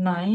9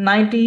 90।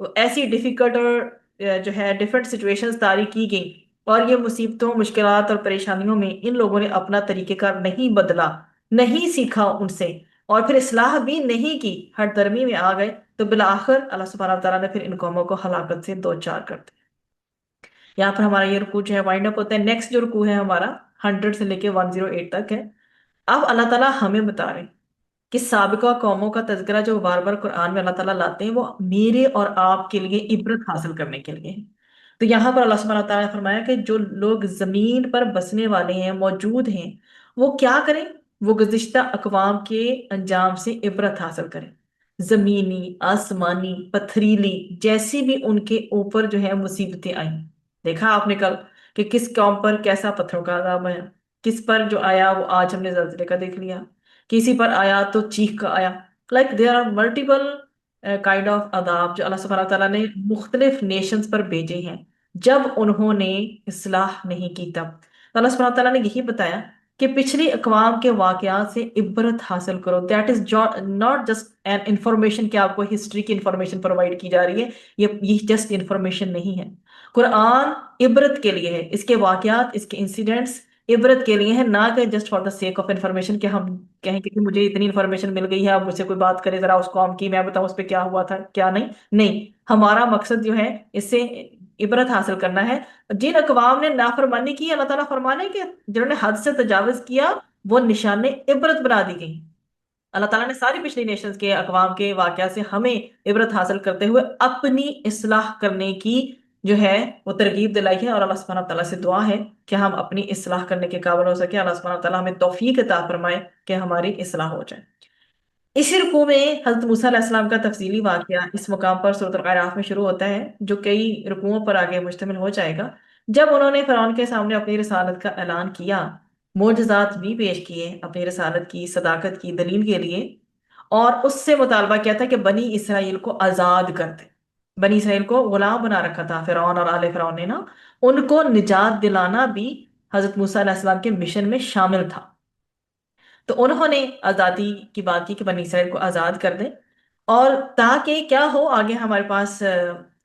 ایسی ڈیفیکلٹ اور جو ہے ڈفرینٹ سچویشنز طاری کی گئیں، اور یہ مصیبتوں، مشکلات اور پریشانیوں میں ان لوگوں نے اپنا طریقہ کار نہیں بدلا، نہیں سیکھا ان سے، اور پھر اصلاح بھی نہیں کی، ہر درمی میں آ گئے، تو بالآخر اللہ سبحانہ وتعالیٰ نے پھر ان قوموں کو ہلاکت سے دو چار کر دیا۔ یہاں پر ہمارا یہ رکوع جو ہے وائنڈ اپ ہوتا ہے۔ نیکسٹ جو رکوع ہے ہمارا 100 سے لے کے 108 تک ہے۔ اب اللہ تعالیٰ ہمیں بتا رہے ہیں کہ سابقہ قوموں کا تذکرہ جو بار بار قرآن میں اللہ تعالیٰ لاتے ہیں وہ میرے اور آپ کے لیے عبرت حاصل کرنے کے لیے ہے۔ تو یہاں پر اللہ سبحانہ تعالیٰ نے فرمایا کہ جو لوگ زمین پر بسنے والے ہیں، موجود ہیں، وہ کیا کریں؟ وہ گزشتہ اقوام کے انجام سے عبرت حاصل کریں، زمینی، آسمانی، پتھریلی، جیسی بھی ان کے اوپر جو ہے مصیبتیں آئیں۔ دیکھا آپ نے کل کہ کس قوم پر کیسا پتھروں کا عذاب ہے، کس پر جو آیا وہ آج ہم نے زلزلے کا دیکھ لیا، کسی پر آیا تو چیخ کا آیا۔ Like there are multiple kind of عذاب جو اللہ سبحانہ تعالیٰ نے مختلف نیشنز پر بھیجے ہیں جب انہوں نے اصلاح نہیں کی تب۔ تو اللہ سبحانہ تعالیٰ نے یہی بتایا کہ پچھلی اقوام کے واقعات سے عبرت حاصل کرو۔ That is not just an information کہ آپ کو ہسٹری کی انفارمیشن پرووائڈ کی جا رہی ہے، یہ جسٹ انفارمیشن نہیں ہے۔ قرآن عبرت کے لیے ہے، اس کے واقعات، اس کے انسیڈنٹس عبرت کے لیے ہیں، نہ کہ just for the sake of information کہ ہم کہیں کہ مجھے اتنی انفارمیشن مل گئی ہے، اب مجھ سے کوئی بات کرے ذرا اس قوم کی، میں بتاؤں اس پہ کیا ہوا تھا کیا نہیں۔ نہیں، ہمارا مقصد جو ہے اس سے عبرت حاصل کرنا ہے۔ جن اقوام نے نافرمانی کی، اللہ تعالیٰ فرمانے کہ جنہوں نے حد سے تجاوز کیا وہ نشان عبرت بنا دی گئی۔ اللہ تعالیٰ نے ساری پچھلی نیشنز کے اقوام کے واقعات سے ہمیں عبرت حاصل کرتے ہوئے اپنی اصلاح کرنے کی جو ہے وہ ترغیب دلائی ہے، اور اللہ سبحانہ تعالیٰ سے دعا ہے کہ ہم اپنی اصلاح کرنے کے قابل ہو سکے۔ اللہ سبحانہ تعالیٰ ہمیں توفیق عطا فرمائے کہ ہماری اصلاح ہو جائے۔ اسی رکوع میں حضرت موسیٰ علیہ السلام کا تفصیلی واقعہ اس مقام پر سورۃ القاعراف میں شروع ہوتا ہے، جو کئی رکوعوں پر آگے مشتمل ہو جائے گا۔ جب انہوں نے فرعون کے سامنے اپنی رسالت کا اعلان کیا، معجزات بھی پیش کیے اپنی رسالت کی صداقت کی دلیل کے لیے، اور اس سے مطالبہ کیا تھا کہ بنی اسرائیل کو آزاد کر دے۔ بنی اسرائیل کو غلام بنا رکھا تھا فرعون اور آل فرعون نے نا، ان کو نجات دلانا بھی حضرت موسیٰ علیہ السلام کے مشن میں شامل تھا۔ تو انہوں نے آزادی کی بات کی کہ بنی اسرائیل کو آزاد کر دیں، اور تاکہ کیا ہو، آگے ہمارے پاس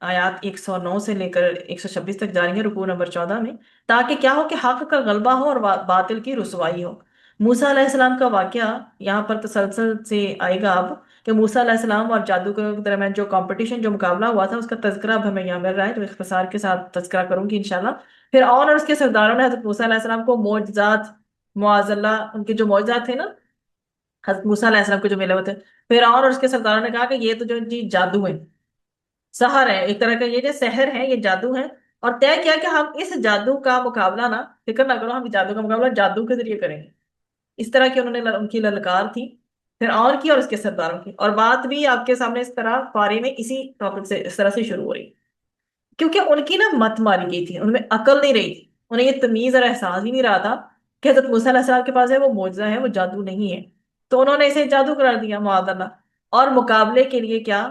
آیات 109 سے لے کر 126 تک جا رہی ہیں رکوع نمبر 14 میں، تاکہ کیا ہو کہ حق کا غلبہ ہو اور باطل کی رسوائی ہو۔ موسیٰ علیہ السلام کا واقعہ یہاں پر تسلسل سے آئے گا اب، کہ موسیٰ علیہ السلام اور جادوگروں کے درمیان جو کمپٹیشن، جو مقابلہ ہوا تھا، اس کا تذکرہ اب ہمیں یہاں مل رہا ہے، جو اختصار کے ساتھ تذکرہ کروں گی انشاءاللہ۔ پھر اور اس کے سرداروں نے حضرت موسیٰ علیہ السلام کو معجزات، معاذ اللہ ان کے جو معجزات تھے نا حضرت موسیٰ علیہ السلام کو جو ملے ہوئے تھے، پھر اور اس کے سرداروں نے کہا کہ یہ تو جو جی جادو ہے، سحر ہے، ایک طرح کا یہ جو سحر ہے، یہ جادو ہے، اور طے کیا کہ ہم اس جادو کا مقابلہ نا، فکر نہ کرو، ہم جادو کا مقابلہ جادو کے ذریعے کریں گے۔ اس طرح کی انہوں نے ان کی للکار تھی پھر اور کی، اور اس کے سرداروں کی، اور بات بھی آپ کے سامنے اس طرح پارے میں اسی ٹاپک سے اس طرح سے شروع ہو رہی، کیونکہ ان کی نا مت ماری گئی تھی، ان میں عقل نہیں رہی تھی، انہیں یہ تمیز اور احساس ہی نہیں رہا تھا کہ حضرت موسیٰ علیہ السلام کے پاس ہے وہ معجزہ ہے، وہ جادو نہیں ہے، تو انہوں نے اسے جادو قرار دیا معاذ اللہ، اور مقابلے کے لیے کیا،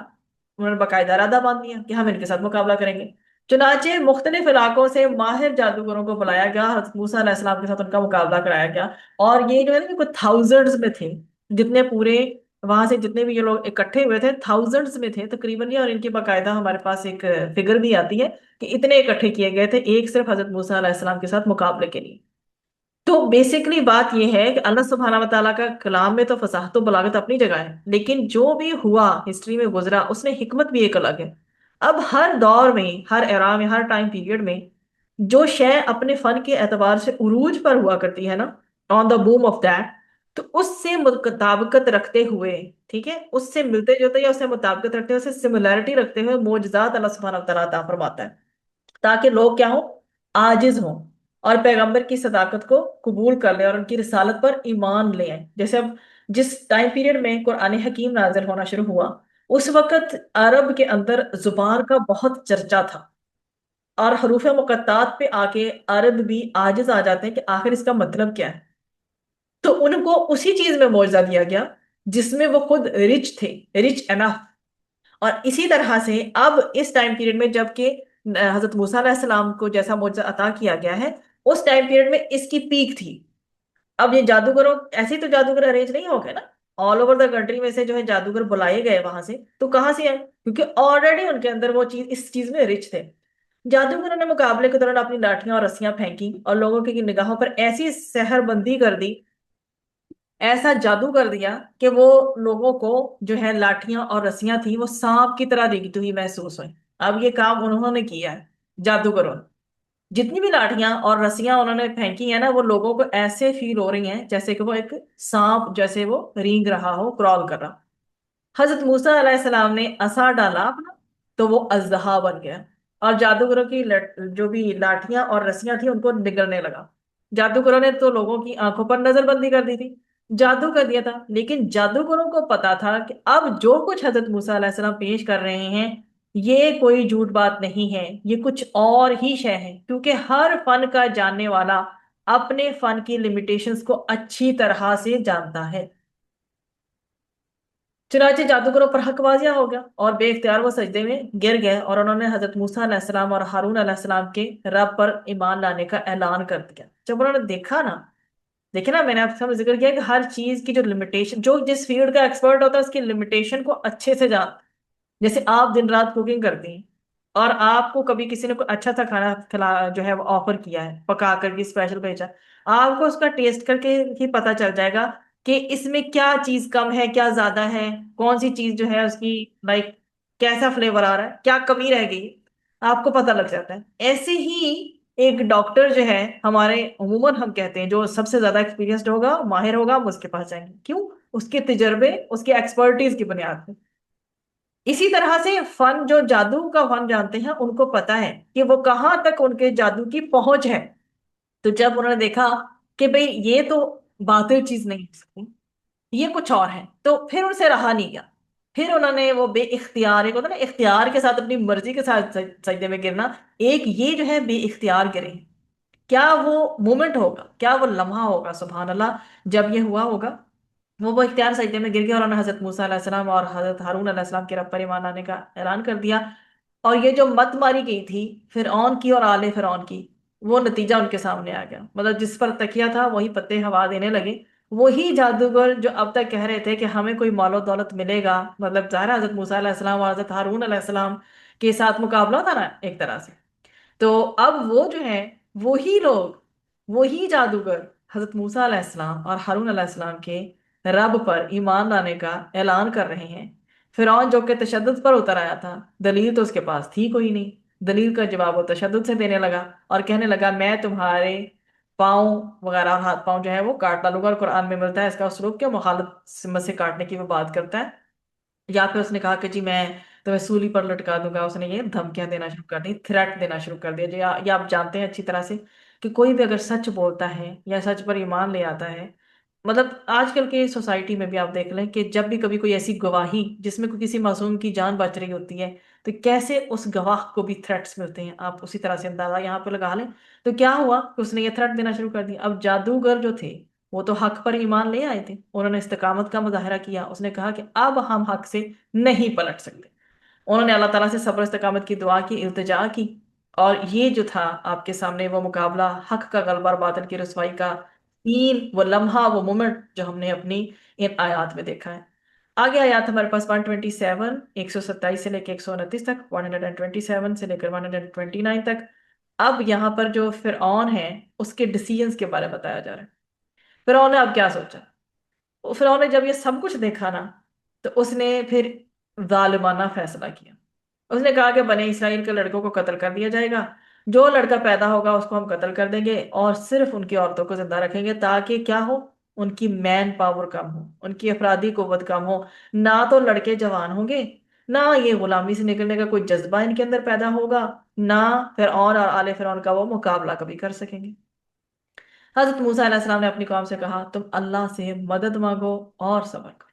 انہوں نے باقاعدہ ارادہ باندھ دیا کہ ہم ان کے ساتھ مقابلہ کریں گے۔ چنانچہ مختلف علاقوں سے ماہر جادوگروں کو بلایا گیا، حضرت موسیٰ علیہ السلام کے ساتھ ان کا مقابلہ کرایا گیا، اور یہ جو ہے نا کوئی تھاؤزنڈز میں تھے، جتنے پورے وہاں سے جتنے بھی یہ لوگ اکٹھے ہوئے تھے تھاؤزنڈز میں تھے تقریباً، اور ان کی باقاعدہ ہمارے پاس ایک فگر بھی آتی ہے کہ اتنے اکٹھے کیے گئے تھے ایک صرف حضرت موسیٰ علیہ السلام کے ساتھ مقابلے کے لیے۔ تو بیسیکلی بات یہ ہے کہ اللہ سبحانہ و تعالیٰ کا کلام میں تو فصاحت و بلاغت اپنی جگہ ہے، لیکن جو بھی ہوا ہسٹری میں گزرا اس میں حکمت بھی ایک الگ ہے۔ اب ہر دور میں، ہر ایرا میں، ہر ٹائم پیریڈ میں جو شے اپنے فن کے اعتبار سے عروج پر ہوا کرتی ہے نا، آن دا بوم آف دیٹ، تو اس سے مطابقت رکھتے ہوئے، ٹھیک ہے، اس سے ملتے جلتے یا اس سے مطابقت رکھتے ہوئے، اس سے سملیرٹی رکھتے ہوئے معجزات اللہ سبحانہ و تعالیٰ عطا فرماتا ہے، تاکہ لوگ کیا ہوں، عاجز ہوں، اور پیغمبر کی صداقت کو قبول کر لیں اور ان کی رسالت پر ایمان لے آئیں۔ جیسے اب جس ٹائم پیریڈ میں قرآن حکیم نازل ہونا شروع ہوا، اس وقت عرب کے اندر زبان کا بہت چرچا تھا، اور حروف مقطعات پہ آ کے عرب بھی عاجز آ جاتے ہیں کہ آخر اس کا مطلب کیا ہے، تو ان کو اسی چیز میں معجزہ دیا گیا جس میں وہ خود رچ تھے، رچ انف۔ اور اسی طرح سے اب اس ٹائم پیریڈ میں جب کہ حضرت موسیٰ علیہ السلام کو جیسا معجزہ عطا کیا گیا ہے، اس ٹائم پیریڈ میں اس کی پیک تھی۔ اب یہ جادوگروں ایسے ہی تو جادوگر ارینج نہیں ہو گئے نا، آل اوور دا کنٹری میں سے جو ہے جادوگر بلائے گئے وہاں سے، تو کہاں سے آئے؟ کیونکہ آلریڈی ان کے اندر وہ چیز اس چیز میں رچ تھے۔ جادوگروں نے مقابلے کے دوران اپنی لاٹھیاں اور رسیاں پھینکی اور لوگوں کی نگاہوں پر ایسی سحر بندی کر دی، ایسا جادو کر دیا کہ وہ لوگوں کو جو ہے لاٹھیاں اور رسیاں تھی وہ سانپ کی طرح دکھتی ہوئی محسوس ہوئی۔ اب یہ کام انہوں نے کیا ہے، جادوگروں نے جتنی بھی لاٹھیاں اور رسیاں انہوں نے پھینکی ہیں نا، وہ لوگوں کو ایسے فیل ہو رہی ہیں جیسے کہ وہ ایک سانپ جیسے وہ رینگ رہا ہو، کرال کر رہا۔ حضرت موسیٰ علیہ السلام نے عصا ڈالا اپنا تو وہ اژدہا بن گیا، اور جادوگروں کی جو بھی لاٹھیاں اور رسیاں تھیں ان کو نگلنے لگا۔ جادوگروں نے تو لوگوں کی آنکھوں پر نظر بندی کر دی تھی، جادو کر دیا تھا، لیکن جادوگروں کو پتا تھا کہ اب جو کچھ حضرت موسیٰ علیہ السلام پیش کر رہے ہیں یہ کوئی جھوٹ بات نہیں ہے، یہ کچھ اور ہی شے ہے، کیونکہ ہر فن کا جاننے والا اپنے فن کی لمیٹیشنز کو اچھی طرح سے جانتا ہے۔ چنانچہ جادوگروں پر حق واضح ہو گیا اور بے اختیار وہ سجدے میں گر گئے، اور انہوں نے حضرت موسیٰ علیہ السلام اور ہارون علیہ السلام کے رب پر ایمان لانے کا اعلان کر دیا۔ جب انہوں نے دیکھا نا، دیکھیں نا، میں نے آپ کے سامنے ذکر کیا کہ ہر چیز کی جو لمیٹیشن، جو جس فیلڈ کا ایکسپرٹ ہوتا ہے اس کی لمیٹیشن کو اچھے سے جان، جیسے آپ دن رات کوکنگ کرتی ہیں اور آپ کو کبھی کسی نے کوئی اچھا سا کھانا جو ہے وہ آفر کیا ہے، پکا کر کے اسپیشل بھیجا، آپ کو اس کا ٹیسٹ کر کے ہی پتا چل جائے گا کہ اس میں کیا چیز کم ہے، کیا زیادہ ہے، کون سی چیز جو ہے اس کی لائک کیسا فلیور آ رہا ہے، کیا کمی رہ گئی، آپ کو پتا لگ جاتا ہے۔ ایسے ہی ایک ڈاکٹر جو ہے ہمارے عموماً ہم کہتے ہیں جو سب سے زیادہ ایکسپیرینسڈ ہوگا، ماہر ہوگا، ہم اس کے پاس جائیں گے، کیوں؟ اس کے تجربے، اس کے ایکسپرٹیز کی بنیاد پہ۔ اسی طرح سے فن، جو جادو کا فن جانتے ہیں ان کو پتا ہے کہ وہ کہاں تک ان کے جادو کی پہنچ ہے۔ تو جب انہوں نے دیکھا کہ بھئی یہ تو باطل چیز نہیں ہو سکتی، یہ کچھ اور ہے، تو پھر ان سے رہا نہیں گیا۔ پھر انہوں نے وہ بے اختیار، ایک ہوتا ہے نا اختیار کے ساتھ اپنی مرضی کے ساتھ سجدے میں گرنا، ایک یہ جو ہے بے اختیار گرے۔ کیا وہ مومنٹ ہوگا، کیا وہ لمحہ ہوگا، سبحان اللہ، جب یہ ہوا ہوگا، وہ اختیار سجدے میں گر گیا اور انہوں نے حضرت موسیٰ علیہ السلام اور حضرت ہارون علیہ السلام کے رب پر ایمان لانے کا اعلان کر دیا۔ اور یہ جو مت ماری گئی تھی فرعون کی اور آل فرعون کی، وہ نتیجہ ان کے سامنے آ گیا، مطلب جس پر تکیہ تھا وہی پتے ہوا دینے لگے۔ وہی جادوگر جو اب تک کہہ رہے تھے کہ ہمیں کوئی مال و دولت ملے گا، مطلب ظاہر ہے حضرت موسیٰ علیہ السلام اور حضرت ہارون علیہ السلام کے ساتھ مقابلہ تھا نا ایک طرح سے، تو اب وہ جو ہیں وہی لوگ، وہی جادوگر حضرت موسیٰ علیہ السلام اور ہارون علیہ السلام کے رب پر ایمان لانے کا اعلان کر رہے ہیں۔ فرعون جو کہ تشدد پر اتر آیا تھا، دلیل تو اس کے پاس تھی کوئی نہیں، دلیل کا جواب وہ تشدد سے دینے لگا اور کہنے لگا میں تمہارے پاؤں وغیرہ اور ہاتھ پاؤں جو ہے وہ کاٹ ڈالوں گا، اور قرآن میں ملتا ہے اس کا اسلوب کہ مخالف سمت سے کاٹنے کی وہ بات کرتا ہے۔ یا پھر اس نے کہا کہ جی میں تمہیں سولی پر لٹکا دوں گا، اس نے یہ دھمکیاں دینا شروع کر دی، تھریٹ دینا شروع کر دیا۔ یا آپ جانتے ہیں اچھی طرح سے کہ کوئی بھی اگر سچ بولتا ہے یا سچ پر ایمان لے آتا ہے، مطلب آج کل کے سوسائٹی میں بھی آپ دیکھ لیں کہ جب بھی کبھی کوئی ایسی گواہی جس میں کوئی کسی معصوم کی جان بچ رہی ہوتی ہے تو کیسے اس گواہ کو بھی تھریٹس ملتے ہیں، آپ اسی طرح سے اندازہ یہاں پہ لگا لیں۔ تو کیا ہوا کہ اس نے یہ تھریٹ دینا شروع کر دیا۔ اب جادوگر جو تھے وہ تو حق پر ایمان لے آئے تھے، انہوں نے استقامت کا مظاہرہ کیا، اس نے کہا کہ اب ہم حق سے نہیں پلٹ سکتے۔ انہوں نے اللہ تعالیٰ سے صبر استقامت کی دعا کی، التجا کی، اور یہ جو تھا آپ کے سامنے وہ مقابلہ حق کا غلبہ اور باطل کی رسوائی کا، وہ لمحہ، وہ مومنٹ جو ہم نے اپنی ان آیات میں دیکھا ہے۔ آگے آیات ہمارے پاس 127، 127 سے لے کے 129 تک، 127 سے لے کر 129 تک۔ اب یہاں پر جو فرعون ہے اس کے ڈیسیژنز کے بارے میں بتایا جا رہا ہے۔ فرعون نے اب کیا سوچا؟ فرعون نے جب یہ سب کچھ دیکھا نا تو اس نے پھر ظالمانہ فیصلہ کیا۔ اس نے کہا کہ بنی اسرائیل کے لڑکوں کو قتل کر دیا جائے گا، جو لڑکا پیدا ہوگا اس کو ہم قتل کر دیں گے اور صرف ان کی عورتوں کو زندہ رکھیں گے تاکہ کیا ہو، ان کی مین پاور کم ہو، ان کی افرادی قوت کم ہو، نہ تو لڑکے جوان ہوں گے، نہ یہ غلامی سے نکلنے کا کوئی جذبہ ان کے اندر پیدا ہوگا، نہ فرعون اور آل فرعون کا وہ مقابلہ کبھی کر سکیں گے۔ حضرت موسیٰ علیہ السلام نے اپنی قوم سے کہا تم اللہ سے مدد مانگو اور صبر کرو۔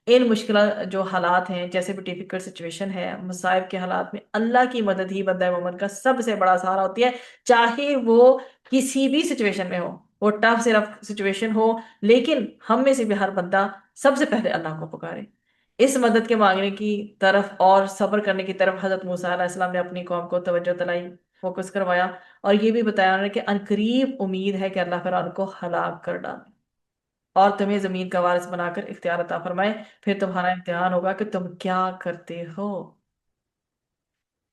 ان مشکل جو حالات ہیں، جیسے بھی ڈیفیکلٹ سچویشن ہے، مصائب کے حالات میں اللہ کی مدد ہی بندہ مومن کا سب سے بڑا سہارا ہوتی ہے، چاہے وہ کسی بھی سچویشن میں ہو، وہ ٹف سے رف سچویشن ہو، لیکن ہم میں سے بھی ہر بندہ سب سے پہلے اللہ کو پکارے۔ اس مدد کے مانگنے کی طرف اور صبر کرنے کی طرف حضرت موسیٰ علیہ السلام نے اپنی قوم کو توجہ دلائی، فوکس کروایا، اور یہ بھی بتایا انہوں نے کہ عنقریب امید ہے کہ اللہ فرعون کو ہلاک کر ڈالے۔ اور تمہیں زمین کا وارث بنا کر اختیار عطا فرمائے، پھر تمہارا امتحان ہوگا کہ تم کیا کرتے ہو۔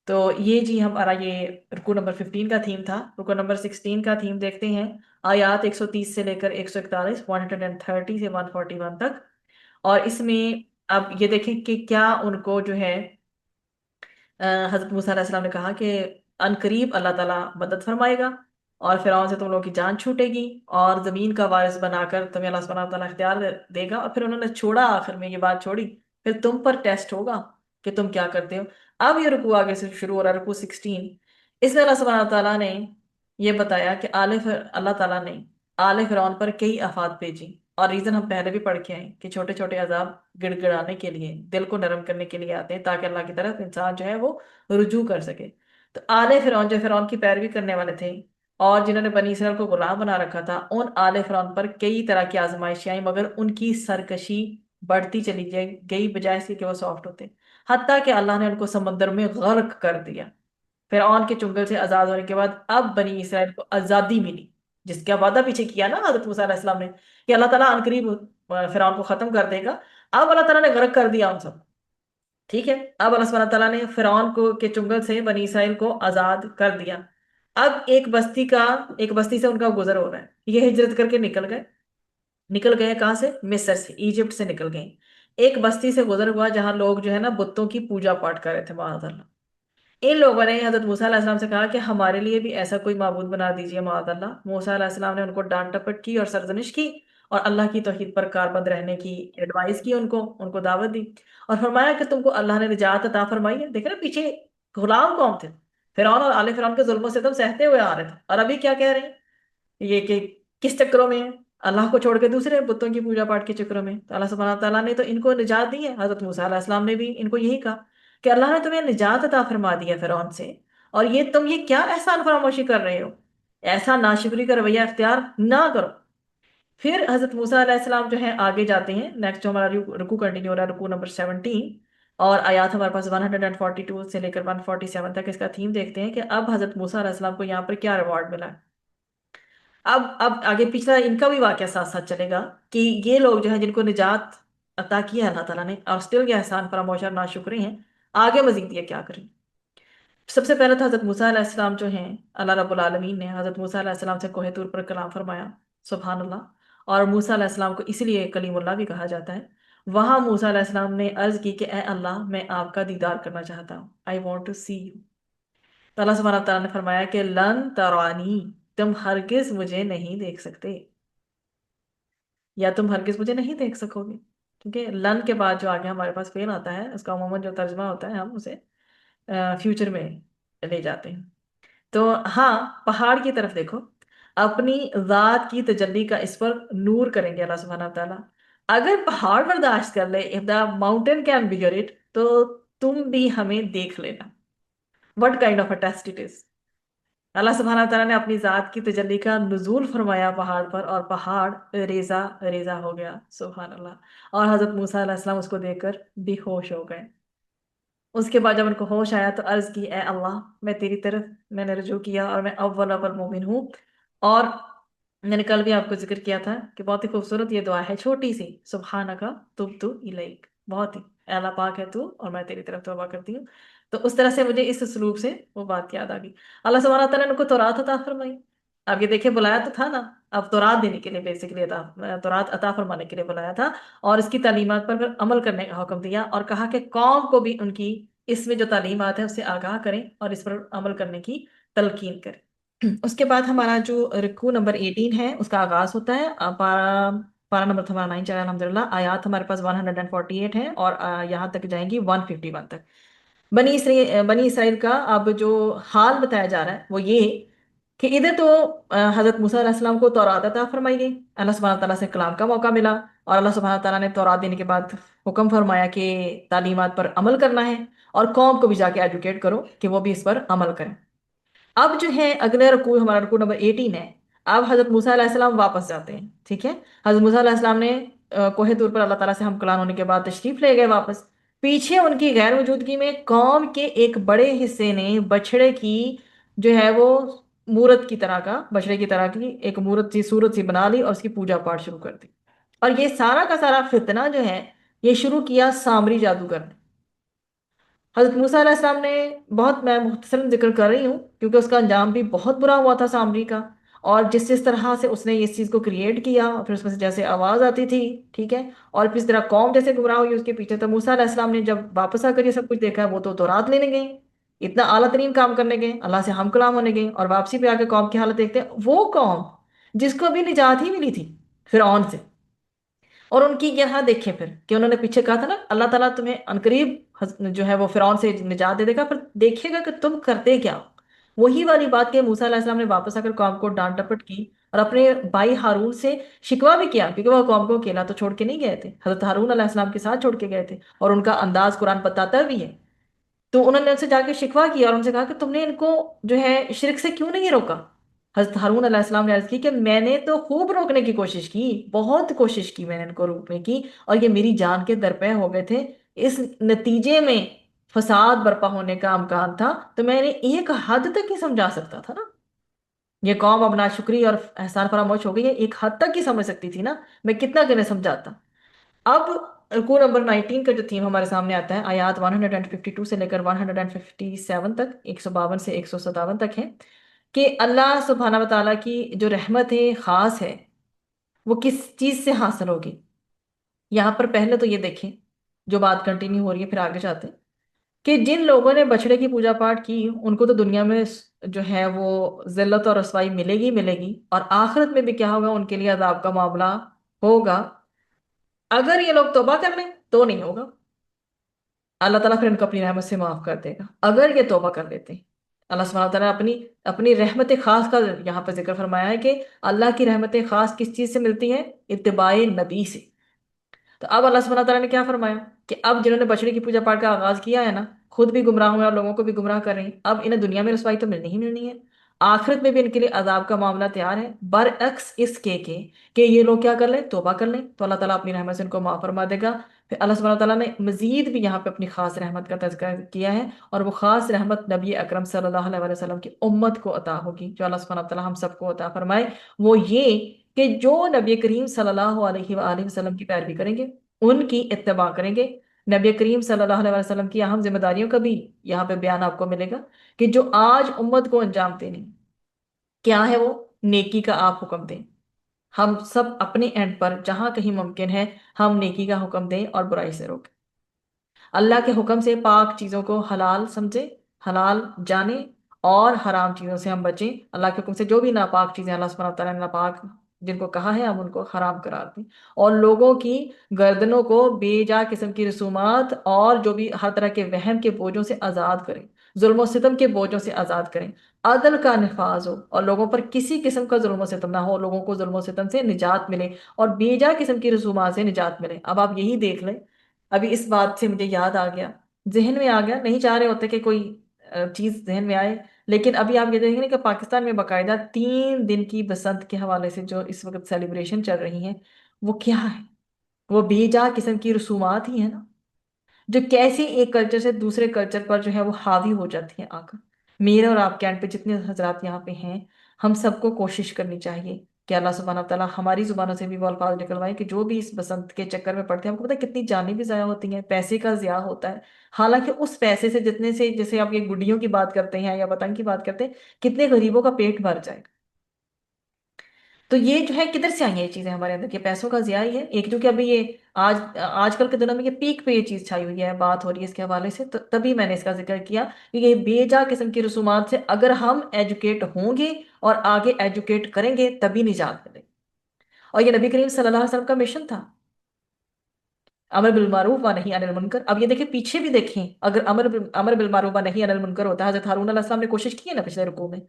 تو یہ جی ہمارا یہ رکو نمبر 15 کا تھیم تھا۔ رکو نمبر 16 کا تھیم دیکھتے ہیں، آیات 130 سے لے کر 141، 130 سے 141 تک۔ اور اس میں اب یہ دیکھیں کہ کیا ان کو جو ہے حضرت موسیٰ علیہ السلام نے کہا کہ ان قریب اللہ تعالیٰ مدد فرمائے گا اور فرعون سے تم لوگوں کی جان چھوٹے گی اور زمین کا وارث بنا کر تمہیں اللہ سبحانہ و تعالیٰ اختیار دے گا، اور پھر انہوں نے چھوڑا، آخر میں یہ بات چھوڑی، پھر تم پر ٹیسٹ ہوگا کہ تم کیا کرتے ہو۔ اب یہ رکوع آگے سے شروع ہو رہا ہے، رکوع 16۔ اس میں اللہ سبحانہ و تعالیٰ نے یہ بتایا کہ اللہ تعالیٰ نے آل فرعون پر کئی آفات بھیجی، اور ریزن ہم پہلے بھی پڑھ کے آئے کہ چھوٹے چھوٹے عذاب گڑ گڑانے کے لیے، دل کو نرم کرنے کے لیے آتے ہیں، تاکہ اللہ کی طرف انسان جو ہے وہ رجوع کر سکے۔ تو آل فرعون جو فرعون کی پیروی کرنے والے تھے اور جنہوں نے بنی اسرائیل کو غلام بنا رکھا تھا، ان آل فرعون پر کئی طرح کی آزمائشیں آئیں، مگر ان کی سرکشی بڑھتی چلی گئی بجائے اس کے کہ وہ سافٹ ہوتے، حتیٰ کہ اللہ نے ان کو سمندر میں غرق کر دیا۔ فرعون کے چنگل سے آزاد ہونے کے بعد اب بنی اسرائیل کو آزادی ملی، جس کا وعدہ پیچھے کیا نا حضرت موسیٰ علیہ السلام نے کہ اللہ تعالیٰ عنقریب فرعون کو ختم کر دے گا۔ اب اللہ تعالیٰ نے غرق کر دیا ان سب، ٹھیک ہے۔ اب اللہ سبحانہ تعالیٰ نے فرعون کو کے چنگل سے بنی اسرائیل کو آزاد کر دیا۔ اب ایک بستی سے ان کا گزر ہو رہا ہے، یہ ہجرت کر کے نکل گئے کہاں سے؟ مصر سے، ایجپٹ سے نکل گئے۔ ایک بستی سے گزر ہوا جہاں لوگ جو ہے نا بتوں کی پوجا پاٹ کر رہے تھے، معاذ اللہ۔ ان لوگوں نے حضرت موسیٰ علیہ السلام سے کہا کہ ہمارے لیے بھی ایسا کوئی معبود بنا دیجیے، معاذ اللہ۔ موسیٰ علیہ السلام نے ان کو ڈانٹ ٹپٹ کی اور سرزنش کی، اور اللہ کی توحید پر کاربند رہنے کی ایڈوائز کی، ان کو دعوت دی، اور فرمایا کہ تم کو اللہ نے نجات عطا فرمائی ہے۔ دیکھیں نا پیچھے غلام قوم تھے، فرعون اور آل فرعون کے ظلم و ستم سہتے ہوئے آ رہے تھے، اور ابھی کیا کہہ رہے ہیں یہ کہ کس چکروں میں ہیں؟ اللہ کو چھوڑ کے دوسرے بتوں کی پوجا پاٹ کے چکروں میں۔ تو اللہ سبحانہ تعالیٰ نے تو ان کو نجات دی ہے، حضرت موسیٰ علیہ السلام نے بھی ان کو یہی کہا کہ اللہ نے تمہیں نجات عطا فرما دی ہے فرعون سے، اور تم یہ کیا احسان فراموشی کر رہے ہو؟ ایسا ناشکری کا رویہ اختیار نہ کرو۔ پھر حضرت موسیٰ علیہ السلام جو ہیں آگے جاتے ہیں، نیکسٹ جو ہمارا رکوع کنٹینیو ہو رہا ہے، رکوع نمبر 17، اور آیات ہمارے پاس 142 سے لے کر 147 تک اس کا تھیم دیکھتے ہیں کہ اب حضرت موسیٰ علیہ السلام کو یہاں پر کیا ریوارڈ ملا ہے۔ اب آگے پچھلا ان کا بھی واقعہ ساتھ ساتھ چلے گا کہ یہ لوگ جو ہیں جن کو نجات عطا کیا ہے اللہ تعالیٰ نے، اور اسٹل یہ احسان فراموش اور ناشکرے ہیں، آگے مزید یہ کیا کریں۔ سب سے پہلے تو حضرت موسیٰ علیہ السلام جو ہیں، اللہ رب العالمین نے حضرت موسیٰ علیہ السلام سے کوہ طور پر کلام فرمایا، سبحان اللہ۔ اور موسیٰ علیہ السلام کو اس لیے کلیم اللہ بھی کہا جاتا ہے۔ وہاں موسیٰ علیہ السلام نے عرض کی کہ اے اللہ، میں آپ کا دیدار کرنا چاہتا ہوں، I want to see you۔ تو اللہ سبحانہ تعالیٰ نے فرمایا کہ لن ترانی، تم ہرگز مجھے نہیں دیکھ سکتے، یا تم ہرگز مجھے نہیں دیکھ سکو گے، کیونکہ لن کے بعد جو آگے ہمارے پاس فعل آتا ہے، اس کا عموماً جو ترجمہ ہوتا ہے ہم اسے فیوچر میں لے جاتے ہیں۔ تو ہاں، پہاڑ کی طرف دیکھو، اپنی ذات کی تجلی کا اس پر نور کریں گے اللہ سبحانہ تعالیٰ۔ اگر پہاڑ برداشت کر لے، if the mountain can bear it، تو تم بھی ہمیں دیکھ لینا۔ what kind of a test it is۔ اللہ سبحانہ تعالیٰ نے اپنی ذات کی تجلی کا نزول فرمایا پہاڑ پر، اور پہاڑ ریزہ ریزہ ہو گیا، سبحان اللہ۔ اور حضرت موسیٰ علیہ السلام اس کو دیکھ کر بے ہوش ہو گئے۔ اس کے بعد جب ان کو ہوش آیا تو عرض کی، اے اللہ، میں تیری طرف میں نے رجوع کیا، اور میں اول مومن ہوں۔ اور میں نے کل بھی آپ کو ذکر کیا تھا کہ بہت ہی خوبصورت یہ دعا ہے، چھوٹی سی، سبحانکا تبت الیک، بہت ہی، اے اللہ پاک ہے تو، اور میں تیری طرف توبہ کرتی ہوں۔ تو اس طرح سے مجھے اس اسلوب سے وہ بات یاد آ گئی۔ اللہ سبحانہ تعالیٰ نے ان کو تورات عطا فرمائی۔ اب یہ دیکھیں، بلایا تو تھا نا، اب تورات دینے کے لیے، بیسکلی تورات عطا فرمانے کے لیے بلایا تھا، اور اس کی تعلیمات پر پھر عمل کرنے کا حکم دیا، اور کہا کہ قوم کو بھی ان کی اس میں جو تعلیمات ہیں اس سے آگاہ کریں اور اس پر عمل کرنے کی تلقین کریں۔ اس کے بعد ہمارا جو رکوع نمبر 18 ہے اس کا آغاز ہوتا ہے، پارا نمبر ہمارا 9 چلا الحمدللہ۔ آیات ہمارے پاس 148 ہیں، اور یہاں تک جائیں گی 151 تک۔ بنی اسرائیل کا اب جو حال بتایا جا رہا ہے وہ یہ کہ ادھر تو حضرت موسیٰ علیہ السلام کو تورات عطا فرمائی گئی، اللہ سبحانہ تعالیٰ سے کلام کا موقع ملا، اور اللہ سبحانہ تعالیٰ نے تورات دینے کے بعد حکم فرمایا کہ تعلیمات پر عمل کرنا ہے، اور قوم کو بھی جا کے ایجوکیٹ کرو کہ وہ بھی اس پر عمل کریں۔ اب جو ہے اگلے رکوع، ہمارا رکوع نمبر 18 ہے۔ اب حضرت موسیٰ علیہ السلام واپس جاتے ہیں، ٹھیک ہے۔ حضرت موسیٰ علیہ السلام نے کوہ طور پر اللہ تعالیٰ سے ہم کلام ہونے کے بعد تشریف لے گئے واپس۔ پیچھے ان کی غیر موجودگی میں قوم کے ایک بڑے حصے نے بچڑے کی جو ہے وہ مورت کی طرح کا، بچڑے کی طرح کی ایک مورت سی، صورت سی بنا لی، اور اس کی پوجا پاٹ شروع کر دی۔ اور یہ سارا کا سارا فتنہ جو ہے یہ شروع کیا سامری جادوگر نے۔ حضرت موسیٰ علیہ السلام نے، بہت میں مختصراً ذکر کر رہی ہوں کیونکہ اس کا انجام بھی بہت برا ہوا تھا سامری کا، اور جس طرح سے اس نے اس چیز کو کریٹ کیا، اور پھر اس میں سے جیسے آواز آتی تھی، ٹھیک ہے، اور پھر اس طرح قوم جیسے گمراہ ہوئی اس کے پیچھے، تو موسیٰ علیہ السلام نے جب واپس آ کر یہ سب کچھ دیکھا، وہ تو تورات لینے گئے، اتنا اعلیٰ ترین کام کرنے گئے، اللہ سے ہم کلام ہونے گئے، اور واپسی پہ آ کے قوم کی حالت دیکھتے ہیں، وہ قوم جس کو ابھی نجات ہی ملی تھی فرعون سے، اور ان کی یہاں دیکھیں پھر کہ انہوں نے پیچھے کہا تھا نا اللہ تعالیٰ تمہیں عنقریب جو ہے وہ فرعون سے نجات دے دے گا، پھر دیکھے گا کہ تم کرتے کیا ہو۔ وہی والی بات کہ موسیٰ علیہ السلام نے واپس آ کر قوم کو ڈانٹ ڈپٹ کی، اور اپنے بھائی ہارون سے شکوہ بھی کیا، کیونکہ وہ قوم کو اکیلا تو چھوڑ کے نہیں گئے تھے، حضرت ہارون علیہ السلام کے ساتھ چھوڑ کے گئے تھے، اور ان کا انداز قرآن بتاتا بھی ہے۔ تو انہوں نے ان سے جا کے شکوہ کیا اور ان سے کہا کہ تم نے ان کو جو ہے شرک سے کیوں نہیں روکا؟ حضرت ہارون علیہ السلام نے عرض کی کہ میں نے تو خوب روکنے کی کوشش کی، بہت کوشش کی میں نے ان کو روکنے کی، اور یہ میری جان کے درپے ہو گئے تھے، اس نتیجے میں فساد برپا ہونے کا امکان تھا، تو میں نے ایک حد تک ہی سمجھا سکتا تھا نا۔ یہ قوم اب ناشکری اور احسان فراموش ہو گئی ہے، ایک حد تک ہی سمجھ سکتی تھی نا، میں کتنا کرنے سمجھاتا۔ اب رکوع نمبر 19 کا جو تھیم ہمارے سامنے آتا ہے، آیات 152 سے لے کر 157 تک، 152 سے 157 تک ہے، کہ اللہ سبحانہ و تعالیٰ کی جو رحمت ہے خاص ہے وہ کس چیز سے حاصل ہوگی۔ یہاں پر پہلے تو یہ دیکھیں جو بات کنٹینیو ہو رہی ہے، پھر آگے جاتے ہیں کہ جن لوگوں نے بچڑے کی پوجا پاٹ کی ان کو تو دنیا میں جو ہے وہ ذلت اور رسوائی ملے گی ملے گی، اور آخرت میں بھی کیا ہوگا، ان کے لیے عذاب کا معاملہ ہوگا۔ اگر یہ لوگ توبہ کر لیں تو نہیں ہوگا، اللہ تعالیٰ پھر ان کو اپنی رحمت سے معاف کر دے گا اگر یہ توبہ کر لیتے ہیں۔ اللہ سبحانہ تعالیٰ اپنی اپنی رحمت خاص کا یہاں پر ذکر فرمایا ہے کہ اللہ کی رحمت خاص کس چیز سے ملتی ہے؟ اتباع نبی سے۔ تو اب اللہ سبحانہ تعالیٰ نے کیا فرمایا کہ اب جنہوں نے بچڑے کی پوجا پاٹ کا آغاز کیا ہے نا، خود بھی گمراہ ہوئے اور لوگوں کو بھی گمراہ کر رہے ہیں، اب انہیں دنیا میں رسوائی تو ملنی ہی ملنی ہے، آخرت میں بھی ان کے لیے عذاب کا معاملہ تیار ہے، برعکس اس کے کہ یہ لوگ کیا کر لیں، توبہ کر لیں تو اللہ تعالیٰ اپنی رحمت سے ان کو معاف فرما دے گا۔ پھر اللہ سبحانہ تعالیٰ نے مزید بھی یہاں پہ اپنی خاص رحمت کا تذکرہ کیا ہے، اور وہ خاص رحمت نبی اکرم صلی اللہ علیہ وسلم کی امت کو عطا ہوگی، جو اللہ سبحانہ تعالیٰ ہم سب کو عطا فرمائے۔ وہ یہ کہ جو نبی کریم صلی اللہ علیہ وآلہ وسلم کی پیروی کریں گے، ان کی اتباع کریں گے۔ نبی کریم صلی اللہ علیہ وسلم کی اہم ذمہ داریوں کا بھی یہاں پہ بیان آپ کو ملے گا کہ جو آج امت کو انجام دینے کیا ہے، وہ نیکی کا آپ حکم دیں۔ ہم سب اپنے اینڈ پر جہاں کہیں ممکن ہے ہم نیکی کا حکم دیں اور برائی سے روکیں، اللہ کے حکم سے پاک چیزوں کو حلال سمجھیں، حلال جانیں، اور حرام چیزوں سے ہم بچیں۔ اللہ کے حکم سے جو بھی ناپاک چیزیں اللہ سبحانہ تعالیٰ نے ناپاک جن کو کہا ہے ہم ان کو حرام قرار دیں، اور لوگوں کی گردنوں کو بے جا قسم کی رسومات اور جو بھی ہر طرح کے وہم کے بوجھوں سے آزاد کریں، ظلم و ستم کے بوجھوں سے آزاد کریں، عدل کا نفاذ ہو اور لوگوں پر کسی قسم کا ظلم و ستم نہ ہو، لوگوں کو ظلم و ستم سے نجات ملے اور بے جا قسم کی رسومات سے نجات ملے۔ اب آپ یہی دیکھ لیں، ابھی اس بات سے مجھے یاد آ گیا، ذہن میں آ گیا، نہیں چاہ رہے ہوتے کہ کوئی چیز ذہن میں آئے، لیکن ابھی آپ یہ دیکھیں گے کہ پاکستان میں باقاعدہ 3 دن کی بسنت کے حوالے سے جو اس وقت سیلیبریشن چل رہی ہیں، وہ کیا ہے؟ وہ بے جا قسم کی رسومات ہی ہیں نا، جو کیسے ایک کلچر سے دوسرے کلچر پر جو ہے وہ حاوی ہو جاتی ہیں آ کر۔ میرے اور آپ کے اینڈ پہ جتنے حضرات یہاں پہ ہیں، ہم سب کو کوشش کرنی چاہیے کہ اللہ سبحانہ تعالیٰ ہماری زبانوں سے بھی وہ الفاظ نکلوائے کہ جو بھی اس بسنت کے چکر میں پڑتے ہیں، ہم کو پتہ ہے کتنی جانیں بھی ضائع ہوتی ہیں، پیسے کا ضیاع ہوتا ہے، حالانکہ اس پیسے سے جتنے سے، جیسے آپ یہ گڈیوں کی بات کرتے ہیں یا پتنگ کی بات کرتے ہیں، کتنے غریبوں کا پیٹ بھر جائے گا۔ تو یہ جو ہے کدھر سے آئی ہیں یہ چیزیں ہمارے اندر، یہ پیسوں کا ضیاع ہی ہے ایک، جو کہ ابھی یہ آج کل کے دنوں میں یہ پیک پہ یہ چیز چھائی ہوئی ہے، بات ہو رہی ہے اس کے حوالے سے، تو تبھی میں نے اس کا ذکر کیا کہ یہ بے جا قسم کی رسومات سے اگر ہم ایجوکیٹ ہوں گے اور آگے ایجوکیٹ کریں گے تبھی نجات ملے گی۔ اور یہ نبی کریم صلی اللہ علیہ وسلم کا مشن تھا، امر بالمعروف و نہی عن المنکر۔ اب یہ دیکھیں پیچھے بھی دیکھیں، اگر امر بالمعروف و نہی عن المنکر ہوتا ہے، حضرت ہارون علیہ السلام نے کوشش کی ہے نا پچھلے رکوع میں